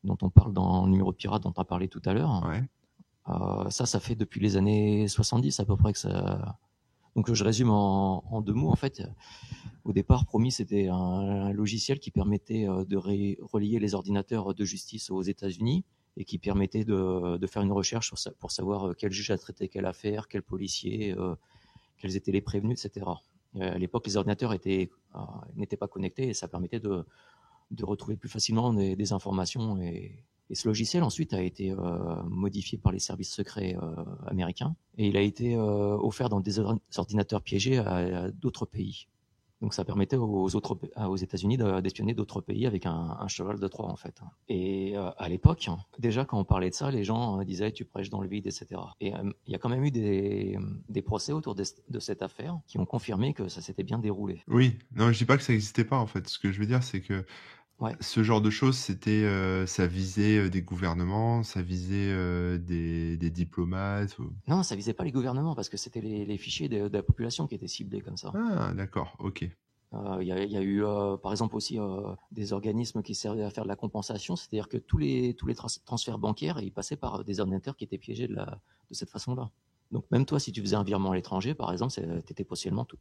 dont on parle dans le numéro de pirate dont on a parlé tout à l'heure. Ouais. Ça fait depuis les années 70 à peu près que ça. Donc je résume en 2 mots. En fait, au départ, Promis, c'était un logiciel qui permettait de relier les ordinateurs de justice aux États-Unis et qui permettait de faire une recherche pour savoir quel juge a traité quelle affaire, quel policier, quels étaient les prévenus, etc. À l'époque, les ordinateurs n'étaient pas connectés et ça permettait de retrouver plus facilement des informations. Et ce logiciel ensuite a été modifié par les services secrets américains et il a été offert dans des ordinateurs piégés à d'autres pays. Donc ça permettait aux États-Unis d'espionner d'autres pays avec un cheval de Troie en fait. Et à l'époque, déjà quand on parlait de ça, les gens disaient tu prêches dans le vide, etc. Et il y a quand même eu des procès autour de cette affaire qui ont confirmé que ça s'était bien déroulé. Oui, non, je dis pas que ça n'existait pas en fait. Ce que je veux dire, c'est que Ouais. ce genre de choses, ça visait des gouvernements, ça visait des diplomates. Non, ça visait pas les gouvernements parce que c'était les fichiers de la population qui étaient ciblés comme ça. Ah, d'accord, ok. Il y a eu, par exemple, aussi des organismes qui servaient à faire de la compensation, c'est-à-dire que tous les transferts bancaires, ils passaient par des ordinateurs qui étaient piégés de cette façon-là. Donc même toi, si tu faisais un virement à l'étranger, par exemple, tu étais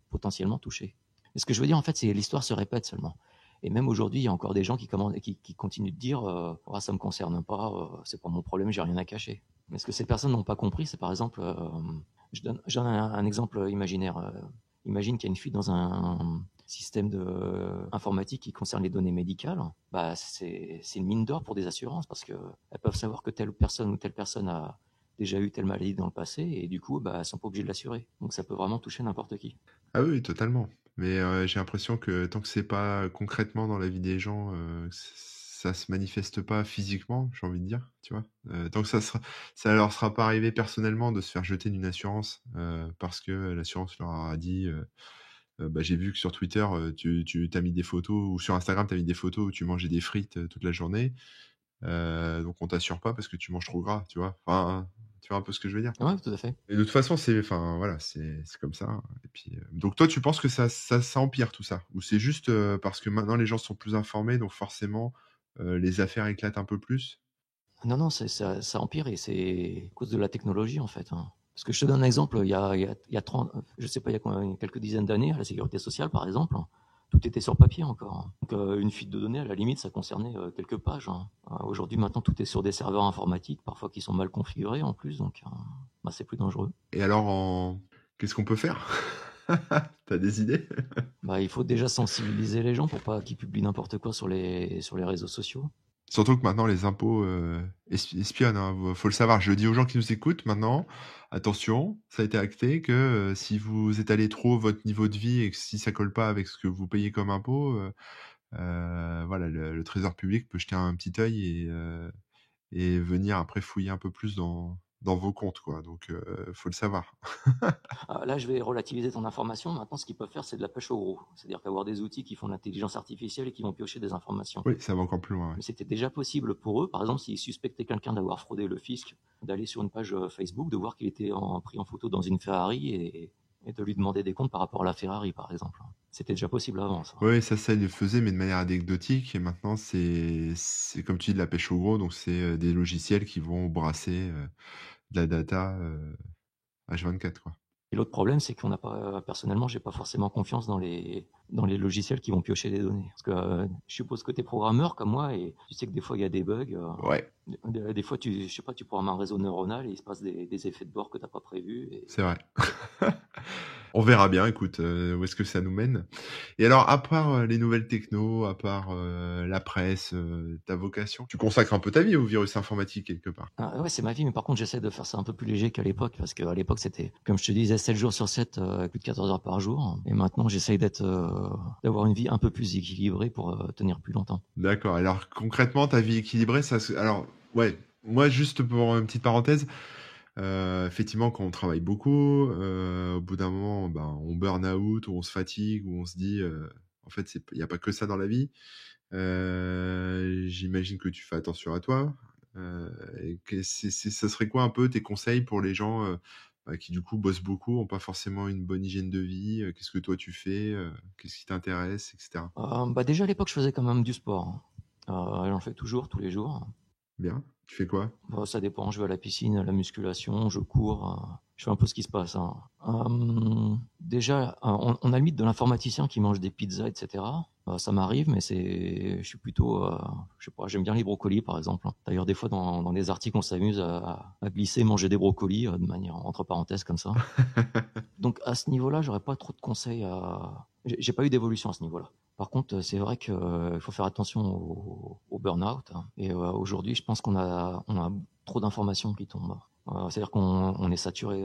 potentiellement touché. Et ce que je veux dire, en fait, c'est l'histoire se répète seulement. Et même aujourd'hui, il y a encore des gens qui continuent de dire ah, ça me concerne pas, c'est pas mon problème, j'ai rien à cacher. Mais ce que ces personnes n'ont pas compris, c'est par exemple, je donne un exemple imaginaire. Imagine qu'il y a une fuite dans un système informatique qui concerne les données médicales. Bah, c'est une mine d'or pour des assurances parce que elles peuvent savoir que telle personne ou telle personne a déjà eu telle maladie dans le passé et du coup, bah, elles sont pas obligées de l'assurer. Donc ça peut vraiment toucher n'importe qui. Ah oui, totalement. Mais j'ai l'impression que tant que c'est pas concrètement dans la vie des gens, ça se manifeste pas physiquement, j'ai envie de dire, tu vois. Tant que ça leur sera pas arrivé personnellement de se faire jeter d'une assurance parce que l'assurance leur a dit, bah, j'ai vu que sur Twitter, tu t'as mis des photos ou sur Instagram, tu as mis des photos où tu mangeais des frites toute la journée. Donc on t'assure pas parce que tu manges trop gras, tu vois. Enfin, tu vois un peu ce que je veux dire. Ouais, tout à fait. Et de toute façon, enfin, voilà, c'est comme ça. Et puis, donc toi, tu penses que ça empire tout ça? Ou c'est juste parce que maintenant les gens sont plus informés, donc forcément, les affaires éclatent un peu plus? Non, non, ça empire et c'est à cause de la technologie en fait, hein. Parce que je te donne un exemple, il y a 30, je sais pas, il y a quelques dizaines d'années, à la sécurité sociale par exemple, tout était sur papier encore, hein. Donc une fuite de données, à la limite, ça concernait quelques pages, hein. Aujourd'hui, maintenant, tout est sur des serveurs informatiques, parfois qui sont mal configurés en plus, donc bah, c'est plus dangereux. Et alors, qu'est-ce qu'on peut faire? T'as des idées? Bah, il faut déjà sensibiliser les gens pour pas qu'ils publient n'importe quoi sur les réseaux sociaux. Surtout que maintenant les impôts espionnent, hein. Faut le savoir. Je le dis aux gens qui nous écoutent maintenant. Attention, ça a été acté que si vous étalez trop votre niveau de vie et que si ça colle pas avec ce que vous payez comme impôt, voilà, le Trésor public peut jeter un petit œil et venir après fouiller un peu plus dans vos comptes, quoi. Donc, faut le savoir. Là, je vais relativiser ton information. Maintenant, ce qu'ils peuvent faire, c'est de la pêche au gros. C'est-à-dire qu'avoir des outils qui font de l'intelligence artificielle et qui vont piocher des informations. Oui, ça va encore plus loin, ouais. Mais c'était déjà possible pour eux, par exemple, s'ils suspectaient quelqu'un d'avoir fraudé le fisc, d'aller sur une page Facebook, de voir qu'il était pris en photo dans une Ferrari et de lui demander des comptes par rapport à la Ferrari, par exemple. C'était déjà possible avant, ça. Oui, ça, ils le faisaient, mais de manière anecdotique. Et maintenant, c'est comme tu dis, de la pêche au gros. Donc, c'est des logiciels qui vont brasser de la data H24, quoi. Et l'autre problème, c'est qu'on n'a pas, personnellement, j'ai pas forcément confiance dans les logiciels qui vont piocher des données. Parce que je suppose que tu es programmeur comme moi et tu sais que des fois il y a des bugs. Ouais, Des fois, je sais pas, tu programmes un réseau neuronal et il se passe des effets de bord que tu n'as pas prévus. c'est vrai. On verra bien, écoute, où est-ce que ça nous mène. Et alors, à part les nouvelles techno, à part la presse, ta vocation, tu consacres un peu ta vie au virus informatique quelque part. Ah, ouais, c'est ma vie, mais par contre, j'essaie de faire ça un peu plus léger qu'à l'époque, parce qu'à l'époque, c'était, comme je te disais, 7 jours sur 7, plus de 14 heures par jour. Et maintenant, j'essaie d'avoir une vie un peu plus équilibrée pour tenir plus longtemps. D'accord. Alors, concrètement, ta vie équilibrée, alors, ouais, moi, juste pour une petite parenthèse, effectivement, quand on travaille beaucoup, au bout d'un moment, ben, on burn out, ou on se fatigue, ou on se dit, en fait, il n'y a pas que ça dans la vie. J'imagine que tu fais attention à toi. Et ça serait quoi un peu tes conseils pour les gens bah, qui du coup bossent beaucoup, ont pas forcément une bonne hygiène de vie? Qu'est-ce que toi tu fais? Qu'est-ce qui t'intéresse, etc. Bah déjà, à l'époque, je faisais quand même du sport, hein. J'en fais toujours, tous les jours. Bien. Tu fais quoi? Bah, ça dépend, je vais à la piscine, à la musculation, je cours. Je fais un peu ce qui se passe, hein. Déjà, on a le mythe de l'informaticien qui mange des pizzas, etc. Ça m'arrive, mais je suis plutôt, je sais pas, j'aime bien les brocolis, par exemple, hein. D'ailleurs, des fois, dans des articles, on s'amuse à glisser manger des brocolis de manière entre parenthèses comme ça. Donc, à ce niveau-là, j'aurais pas trop de conseils à. J'ai pas eu d'évolution à ce niveau-là. Par contre, c'est vrai qu'il faut faire attention au burn-out, hein. Et aujourd'hui, je pense qu'on a trop d'informations qui tombent. C'est-à-dire qu'on est saturé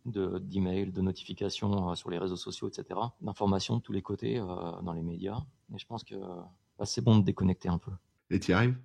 d'emails, de notifications sur les réseaux sociaux, etc. D'informations de tous les côtés dans les médias. Et je pense que c'est bon de déconnecter un peu. Et tu y arrives?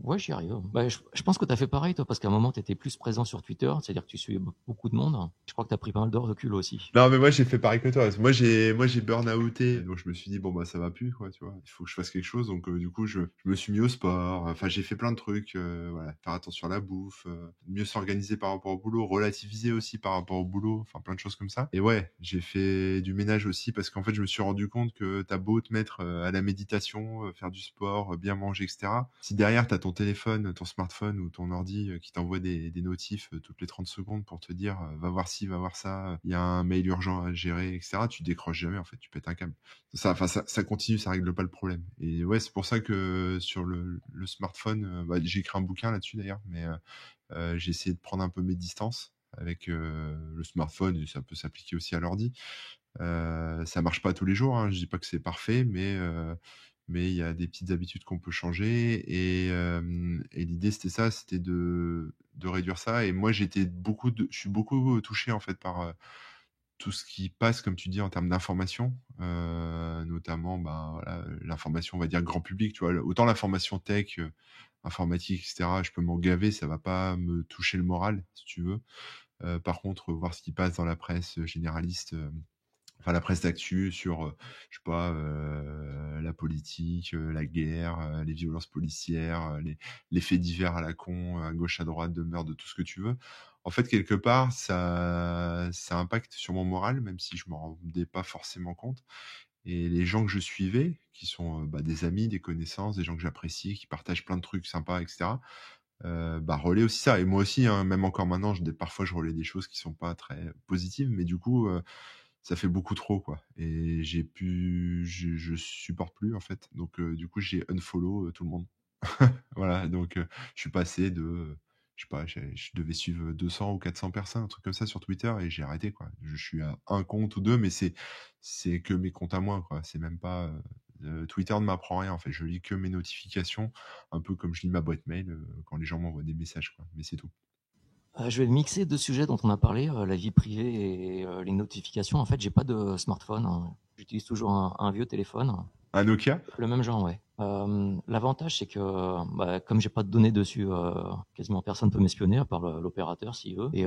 Ouais, j'y arrive. Bah, je pense que tu as fait pareil, toi, parce qu'à un moment, tu étais plus présent sur Twitter, c'est-à-dire que tu suivais beaucoup de monde. Je crois que tu as pris pas mal de recul aussi. Non, mais moi, j'ai fait pareil que toi. Moi, j'ai burn-outé. Donc, je me suis dit, bon, bah, ça va plus, quoi, tu vois. Il faut que je fasse quelque chose. Donc, du coup, je me suis mis au sport. Enfin, j'ai fait plein de trucs. Voilà. Faire attention à la bouffe. Mieux s'organiser par rapport au boulot. Relativiser aussi par rapport au boulot. Enfin, plein de choses comme ça. Et ouais, j'ai fait du ménage aussi parce qu'en fait, je me suis rendu compte que t'as beau te mettre à la méditation, faire du sport, bien manger, etc. Si derrière, t'as ton téléphone, ton smartphone ou ton ordi qui t'envoie des notifs toutes les 30 secondes pour te dire, va voir ci, va voir ça, il y a un mail urgent à gérer, etc. Tu décroches jamais, en fait, tu pètes un câble. Ça continue, ça règle pas le problème. Et ouais, c'est pour ça que sur le smartphone, j'ai écrit un bouquin là-dessus d'ailleurs, mais j'ai essayé de prendre un peu mes distances avec le smartphone, et ça peut s'appliquer aussi à l'ordi. Ça marche pas tous les jours, hein, je dis pas que c'est parfait, mais il y a des petites habitudes qu'on peut changer. Et l'idée, c'était ça, c'était de réduire ça. Et moi, je suis beaucoup touché en fait par tout ce qui passe, comme tu dis, en termes d'information, notamment voilà, l'information, on va dire, grand public. Tu vois, autant l'information tech, informatique, etc., je peux m'en gaver, ça va pas me toucher le moral, si tu veux. Par contre, voir ce qui passe dans la presse généraliste, enfin la presse d'actu sur, je sais pas, la politique, la guerre, les violences policières, les faits divers à la con, à gauche, à droite, de meurtre, de tout ce que tu veux. En fait, quelque part, ça impacte sur mon moral, même si je m'en rendais pas forcément compte. Et les gens que je suivais, qui sont des amis, des connaissances, des gens que j'apprécie, qui partagent plein de trucs sympas, etc., relaient aussi ça. Et moi aussi, hein, même encore maintenant, parfois je relais des choses qui sont pas très positives, mais du coup, ça fait beaucoup trop, quoi. Et je supporte plus, en fait. Donc, du coup, j'ai unfollow tout le monde. Voilà, donc, je suis passé de, je sais pas, je devais suivre 200 ou 400 personnes, un truc comme ça sur Twitter, et j'ai arrêté, quoi. Je suis à un compte ou deux, mais c'est que mes comptes à moi, quoi. C'est même pas, Twitter ne m'apprend rien, en fait. Je lis que mes notifications, un peu comme je lis ma boîte mail, quand les gens m'envoient des messages, quoi. Mais c'est tout. Je vais mixer deux sujets dont on a parlé, la vie privée et les notifications. En fait, j'ai pas de smartphone, hein. J'utilise toujours un vieux téléphone. Un Nokia? Le même genre, ouais. L'avantage, c'est que comme j'ai pas de données dessus, quasiment personne peut m'espionner à part l'opérateur s'il veut. Et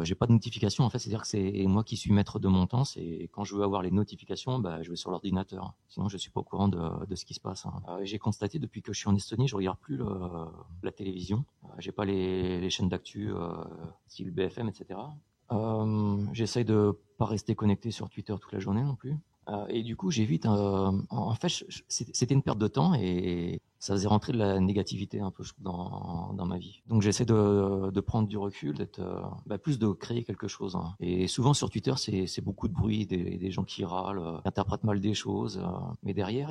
j'ai pas de notification. En fait, c'est-à-dire que c'est moi qui suis maître de mon temps. C'est quand je veux avoir les notifications, je vais sur l'ordinateur. Sinon, je suis pas au courant de ce qui se passe, hein. J'ai constaté depuis que je suis en Estonie, je regarde plus la télévision. J'ai pas les chaînes d'actu style BFM, etc. J'essaye de pas rester connecté sur Twitter toute la journée non plus. Et du coup, j'évite. En fait, c'était une perte de temps et ça faisait rentrer de la négativité un peu, je trouve, dans ma vie. Donc, j'essaie de prendre du recul, d'être plus de créer quelque chose, hein. Et souvent sur Twitter, c'est beaucoup de bruit, des gens qui râlent, qui interprètent mal des choses, mais derrière,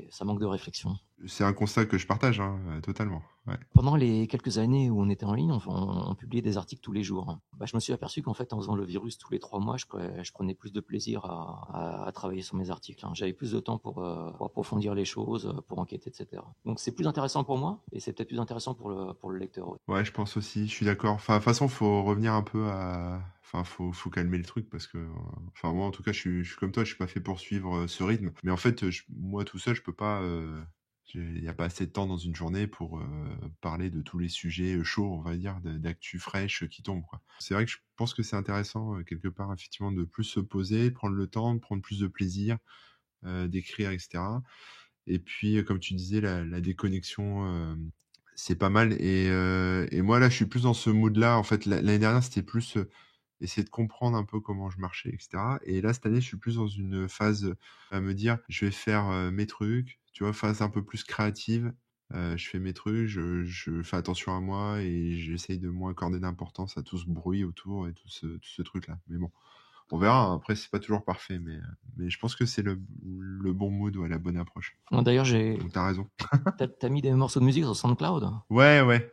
ça manque de réflexion. C'est un constat que je partage, hein, totalement. Ouais. Pendant les quelques années où on était en ligne, on publiait des articles tous les jours, hein. Je me suis aperçu qu'en fait, en faisant le virus tous les 3 mois, je prenais plus de plaisir à travailler sur mes articles, hein. J'avais plus de temps pour approfondir les choses, pour enquêter, etc. Donc c'est plus intéressant pour moi et c'est peut-être plus intéressant pour le lecteur. Ouais, je pense aussi, je suis d'accord. Enfin, de toute façon, faut revenir un peu à. Enfin, faut calmer le truc parce que. Enfin, moi, en tout cas, je suis comme toi, je suis pas fait pour suivre ce rythme. Mais en fait, moi, tout seul, je peux pas. Il n'y a pas assez de temps dans une journée pour parler de tous les sujets chauds, on va dire, d'actu fraîche qui tombent, quoi. C'est vrai que je pense que c'est intéressant, quelque part, effectivement, de plus se poser, prendre le temps, de prendre plus de plaisir, d'écrire, etc. Et puis, comme tu disais, la déconnexion, c'est pas mal. Et moi, là, je suis plus dans ce mood-là. En fait, l'année dernière, c'était plus essayer de comprendre un peu comment je marchais, etc. Et là, cette année, je suis plus dans une phase à me dire, je vais faire mes trucs, tu vois, phase un peu plus créative. Je fais mes trucs, je fais attention à moi et j'essaye de moins accorder d'importance à tout ce bruit autour et tout ce truc-là. Mais bon, on verra, hein. Après, c'est pas toujours parfait, mais je pense que c'est le bon mood, ouais, la bonne approche. Non, d'ailleurs, Donc t'as raison. t'as mis des morceaux de musique sur SoundCloud? Ouais.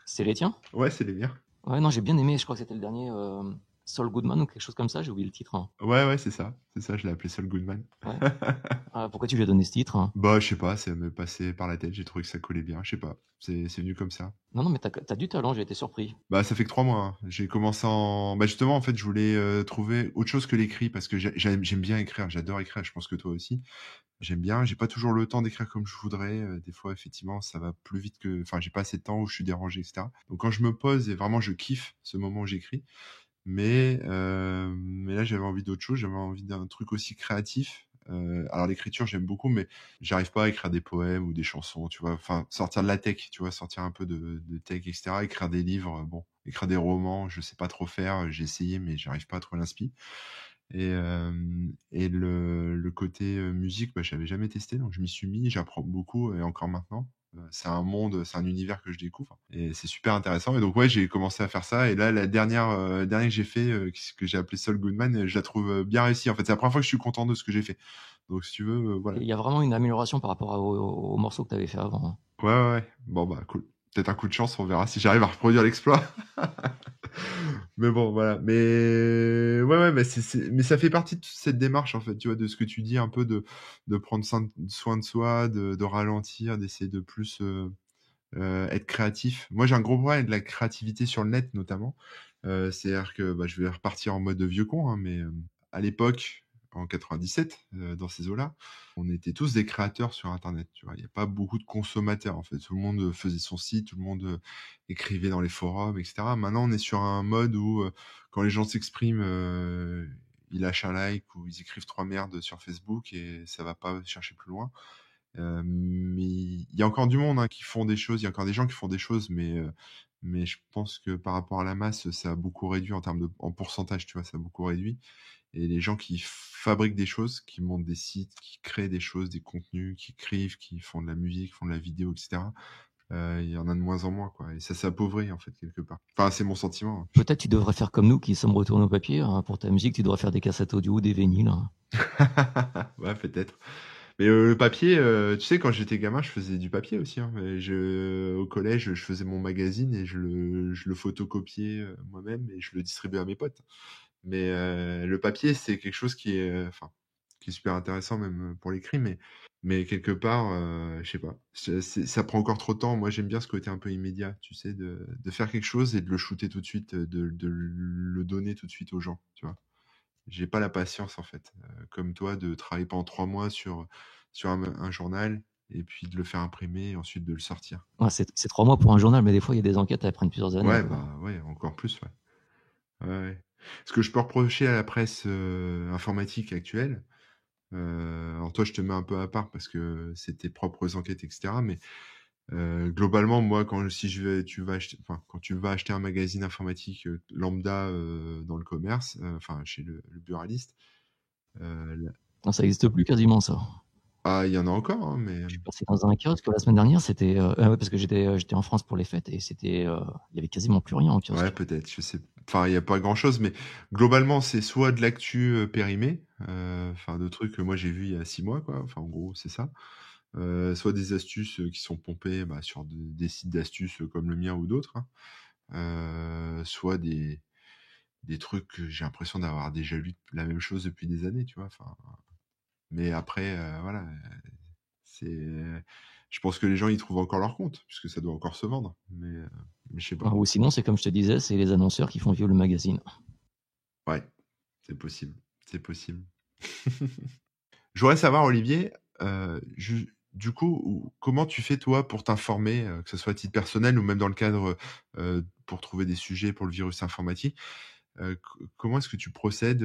C'est les tiens? Ouais, c'est les miens. Ouais, non, j'ai bien aimé. Je crois que c'était le dernier, Saul Goodman ou quelque chose comme ça. J'ai oublié le titre, hein. Ouais, c'est ça. C'est ça, je l'ai appelé Saul Goodman. Ouais. Pourquoi tu lui as donné ce titre, hein? Bah, je sais pas, ça m'est passé par la tête, j'ai trouvé que ça collait bien, je sais pas. C'est venu comme ça. Non, mais t'as du talent. J'ai été surpris. Bah, ça fait que 3 mois, hein. J'ai commencé bah, justement, en fait, je voulais trouver autre chose que l'écrit parce que j'aime bien écrire, j'adore écrire, je pense que toi aussi. J'aime bien, j'ai pas toujours le temps d'écrire comme je voudrais. Des fois, effectivement, ça va plus vite enfin, j'ai pas assez de temps où je suis dérangé, etc. Donc, quand je me pose et vraiment je kiffe ce moment où j'écris, mais là, j'avais envie d'autre chose, j'avais envie d'un truc aussi créatif. Alors l'écriture, j'aime beaucoup, mais j'arrive pas à écrire des poèmes ou des chansons, tu vois. Enfin, sortir de la tech, tu vois, sortir un peu de tech, etc. Écrire des livres, bon, écrire des romans, je sais pas trop faire. J'ai essayé, mais j'arrive pas à trouver l'inspi. Et le côté musique, bah, j'avais jamais testé, donc je m'y suis mis, j'apprends beaucoup et encore maintenant. C'est un monde, c'est un univers que je découvre et c'est super intéressant. Et donc ouais, j'ai commencé à faire ça. Et là, la dernière que j'ai fait, que j'ai appelé Saul Goodman, je la trouve bien réussie. En fait, c'est la première fois que je suis content de ce que j'ai fait. Donc si tu veux, voilà. Il y a vraiment une amélioration par rapport au morceau que t'avais fait avant, hein. Ouais. Bon bah cool. Peut-être un coup de chance, on verra si j'arrive à reproduire l'exploit. Mais bon, voilà. Mais ouais, mais ça fait partie de toute cette démarche, en fait, tu vois, de ce que tu dis, un peu de prendre soin de soi, de ralentir, d'essayer de plus être créatif. Moi, j'ai un gros problème avec la créativité sur le net, notamment. C'est-à-dire que bah, je vais repartir en mode vieux con, hein, mais à l'époque, en 97, dans ces eaux-là, on était tous des créateurs sur Internet. Tu vois, il n'y a pas beaucoup de consommateurs en fait. Tout le monde faisait son site, tout le monde écrivait dans les forums, etc. Maintenant, on est sur un mode où quand les gens s'expriment, ils lâchent un like ou ils écrivent 3 merdes sur Facebook et ça va pas chercher plus loin. Mais il y a encore du monde, hein, qui font des choses, il y a encore des gens qui font des choses, mais je pense que par rapport à la masse, ça a beaucoup réduit en pourcentage, tu vois, ça a beaucoup réduit. Et les gens qui fabriquent des choses, qui montent des sites, qui créent des choses, des contenus, qui écrivent, qui font de la musique, font de la vidéo, etc., il y en a de moins en moins, quoi. Et ça s'appauvrit, en fait, quelque part. Enfin, c'est mon sentiment, hein. Peut-être tu devrais faire comme nous qui sommes retournés au papier, hein. Pour ta musique, tu devrais faire des cassettes audio, des vinyles, hein. Ouais, peut-être. Mais le papier, tu sais, quand j'étais gamin, je faisais du papier aussi, hein. Au collège, je faisais mon magazine et je le photocopiais moi-même et je le distribuais à mes potes. Mais le papier, c'est quelque chose enfin, qui est super intéressant même pour l'écrit, mais quelque part, je sais pas, ça prend encore trop de temps. Moi, j'aime bien ce côté un peu immédiat, tu sais, de faire quelque chose et de le shooter tout de suite, de le donner tout de suite aux gens, tu vois. J'ai pas la patience, en fait, comme toi, de travailler pendant 3 mois sur un journal et puis de le faire imprimer et ensuite de le sortir. Ouais, c'est 3 mois pour un journal, mais des fois, il y a des enquêtes, elles prennent plusieurs années, Ouais, quoi. bah, ouais, encore plus, ouais. Ouais. Ce que je peux reprocher à la presse informatique actuelle, alors toi, je te mets un peu à part parce que c'est tes propres enquêtes, etc. Mais globalement, moi, quand tu vas acheter un magazine informatique lambda dans le commerce, enfin chez le buraliste, euh, Non, ça existe plus quasiment, ça. il y en a encore, hein, mais Je suis passé dans un kiosque la semaine dernière, c'était ouais, parce que j'étais en France pour les fêtes et c'était il y avait quasiment plus rien en ouais, kiosque. peut-être, je sais. Enfin, il y a pas grand-chose, mais globalement, c'est soit de l'actu périmée, enfin de trucs que moi j'ai vu il y a 6 mois, quoi. Enfin, en gros, c'est ça. Soit des astuces qui sont pompées bah, sur des sites d'astuces comme le mien ou d'autres, hein. Soit des trucs que j'ai l'impression d'avoir déjà lu la même chose depuis des années, tu vois. Enfin, mais après, voilà, je pense que les gens y trouvent encore leur compte, puisque ça doit encore se vendre. Mais je sais pas. Ou sinon, c'est comme je te disais, c'est les annonceurs qui font vivre le magazine. Ouais, c'est possible. C'est possible. Je voudrais savoir, Olivier, du coup, comment tu fais toi pour t'informer, que ce soit à titre personnel ou même dans le cadre pour trouver des sujets pour le virus informatique. Comment est-ce que tu procèdes,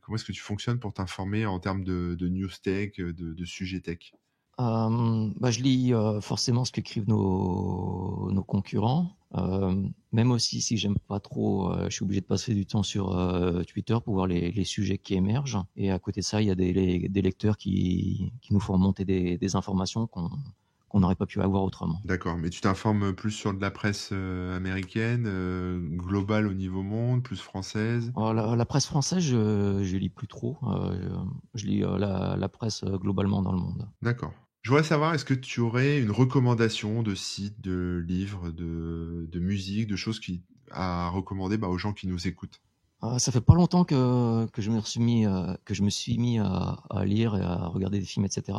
comment est-ce que tu fonctionnes pour t'informer en termes de news tech, de sujets tech? Bah, je lis forcément ce qu'écrivent nos concurrents. Même aussi si j'aime pas trop, je suis obligé de passer du temps sur Twitter pour voir les sujets qui émergent. Et à côté de ça, il y a des lecteurs qui nous font remonter des informations qu'on qu'on n'aurait pas pu avoir autrement. D'accord, mais tu t'informes plus sur de la presse américaine, globale au niveau monde, plus française? Alors la presse française, je lis plus trop. Je lis la presse globalement dans le monde. D'accord. Je voudrais savoir, est-ce que tu aurais une recommandation de site, de livre, de musique, de choses à recommander aux gens qui nous écoutent? Ça fait pas longtemps que je me suis mis à lire et à regarder des films, etc.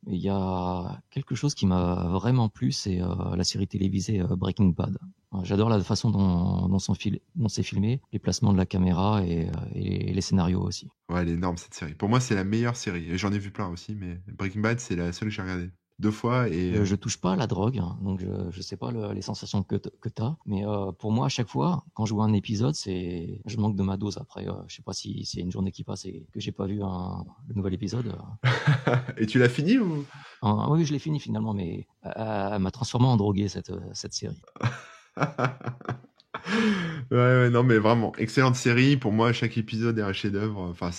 Mais il y a quelque chose qui m'a vraiment plu, c'est la série télévisée Breaking Bad. J'adore la façon dont c'est filmé, les placements de la caméra et les scénarios aussi. Ouais, elle est énorme cette série. Pour moi, c'est la meilleure série. Et j'en ai vu plein aussi, mais Breaking Bad, c'est la seule que j'ai regardée 2 fois et Je touche pas à la drogue, hein, donc je sais pas les sensations que t'as, mais pour moi à chaque fois quand je vois un épisode, je manque de ma dose. Après, je sais pas si s'il y a une journée qui passe et que j'ai pas vu le nouvel épisode. et tu l'as fini ou? Oui, je l'ai fini finalement, mais elle m'a transformé en drogué cette série. Ouais, non, mais vraiment, excellente série. Pour moi, chaque épisode est un chef-d'œuvre. Enfin,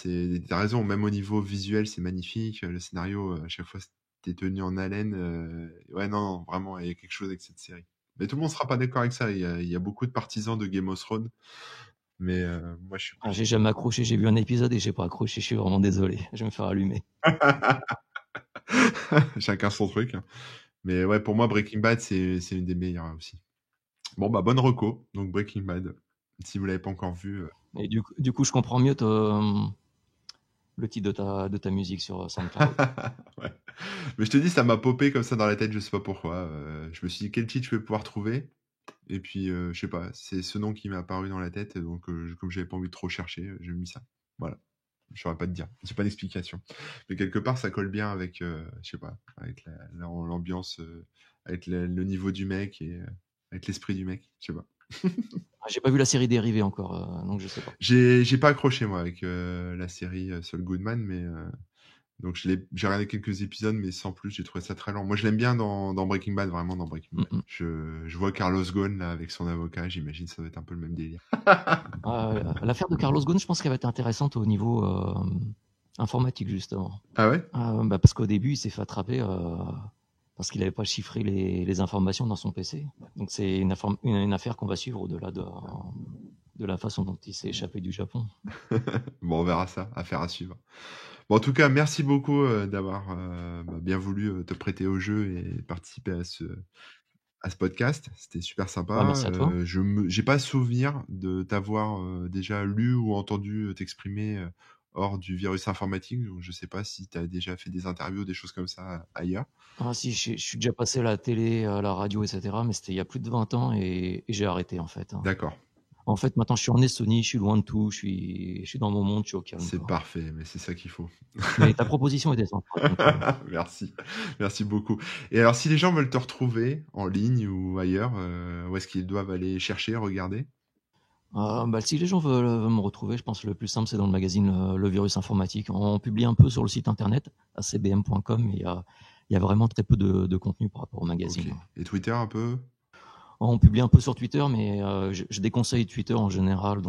t'as raison, même au niveau visuel, c'est magnifique. Le scénario, à chaque fois, t'es tenu en haleine. Ouais, non, vraiment, il y a quelque chose avec cette série. Mais tout le monde sera pas d'accord avec ça. Il y a beaucoup de partisans de Game of Thrones. Mais moi, je suis plus. J'ai jamais accroché, j'ai vu un épisode et j'ai pas accroché, je suis vraiment désolé, je vais me faire allumer. Chacun son truc, hein. Mais ouais, pour moi, Breaking Bad, c'est une des meilleures aussi. Bon, bonne reco, donc Breaking Bad. Si vous l'avez pas encore vu. Et du coup, je comprends mieux le titre de ta musique sur SoundCloud. Ouais. Mais je te dis, ça m'a popé comme ça dans la tête, je sais pas pourquoi. Je me suis dit, quel titre je vais pouvoir trouver? Et puis, je sais pas, c'est ce nom qui m'est apparu dans la tête, donc comme j'avais pas envie de trop chercher, j'ai mis ça. Voilà. Je saurais pas te dire. J'ai pas d'explication. Mais quelque part, ça colle bien avec, je sais pas, avec l'ambiance, avec le niveau du mec et avec l'esprit du mec. Je sais pas. J'ai pas vu la série dérivée encore, donc je sais pas. J'ai pas accroché moi avec la série Saul Goodman, mais donc j'ai regardé quelques épisodes, mais sans plus. J'ai trouvé ça très lent. Moi, je l'aime bien dans Breaking Bad, vraiment dans Breaking Bad. Je vois Carlos Ghosn là avec son avocat. J'imagine ça doit être un peu le même délire. L'affaire de Carlos Ghosn, je pense qu'elle va être intéressante au niveau informatique justement. Ah ouais? Parce qu'au début, il s'est fait attraper parce qu'il n'avait pas chiffré les informations dans son PC. Donc c'est une affaire qu'on va suivre au-delà de la façon dont il s'est échappé du Japon. Bon, on verra ça. Affaire à suivre. Bon, en tout cas, merci beaucoup d'avoir bien voulu te prêter au jeu et participer à ce podcast. C'était super sympa. Merci à toi. J'ai pas souvenir de t'avoir déjà lu ou entendu t'exprimer hors du virus informatique. Donc, je sais pas si tu as déjà fait des interviews, des choses comme ça ailleurs. Si, je suis déjà passé à la télé, à la radio, etc. Mais c'était il y a plus de 20 ans et j'ai arrêté en fait. D'accord. En fait, maintenant, je suis en Estonie, je suis loin de tout, je suis dans mon monde, je suis au calme. C'est parfait, mais c'est ça qu'il faut. Mais ta proposition était sympa. Merci beaucoup. Et alors, si les gens veulent te retrouver en ligne ou ailleurs, où est-ce qu'ils doivent aller chercher, regarder? Si les gens veulent me retrouver, je pense que le plus simple, c'est dans le magazine Le Virus Informatique. On publie un peu sur le site internet, acbm.com, mais il y a vraiment très peu de contenu par rapport au magazine. Okay. Et Twitter un peu? On publie un peu sur Twitter, mais je déconseille Twitter en général.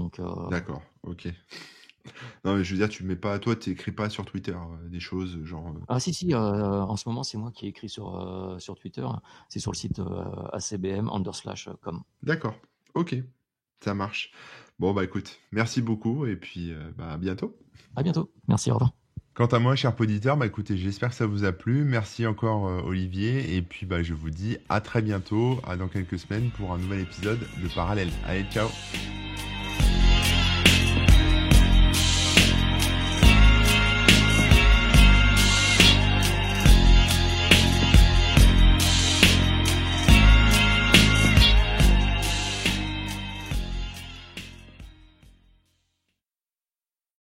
D'accord, ok. Non, mais je veux dire, tu écris pas sur Twitter des choses genre. Si, en ce moment, c'est moi qui ai écrit sur Twitter. C'est sur le site acbm_com. D'accord, ok, ça marche. Bon, écoute, merci beaucoup et puis à bientôt. À bientôt, merci, au revoir. Quant à moi, cher auditeur, écoutez, j'espère que ça vous a plu. Merci encore Olivier. Et puis je vous dis à très bientôt, dans quelques semaines, pour un nouvel épisode de Parallèle. Allez, ciao!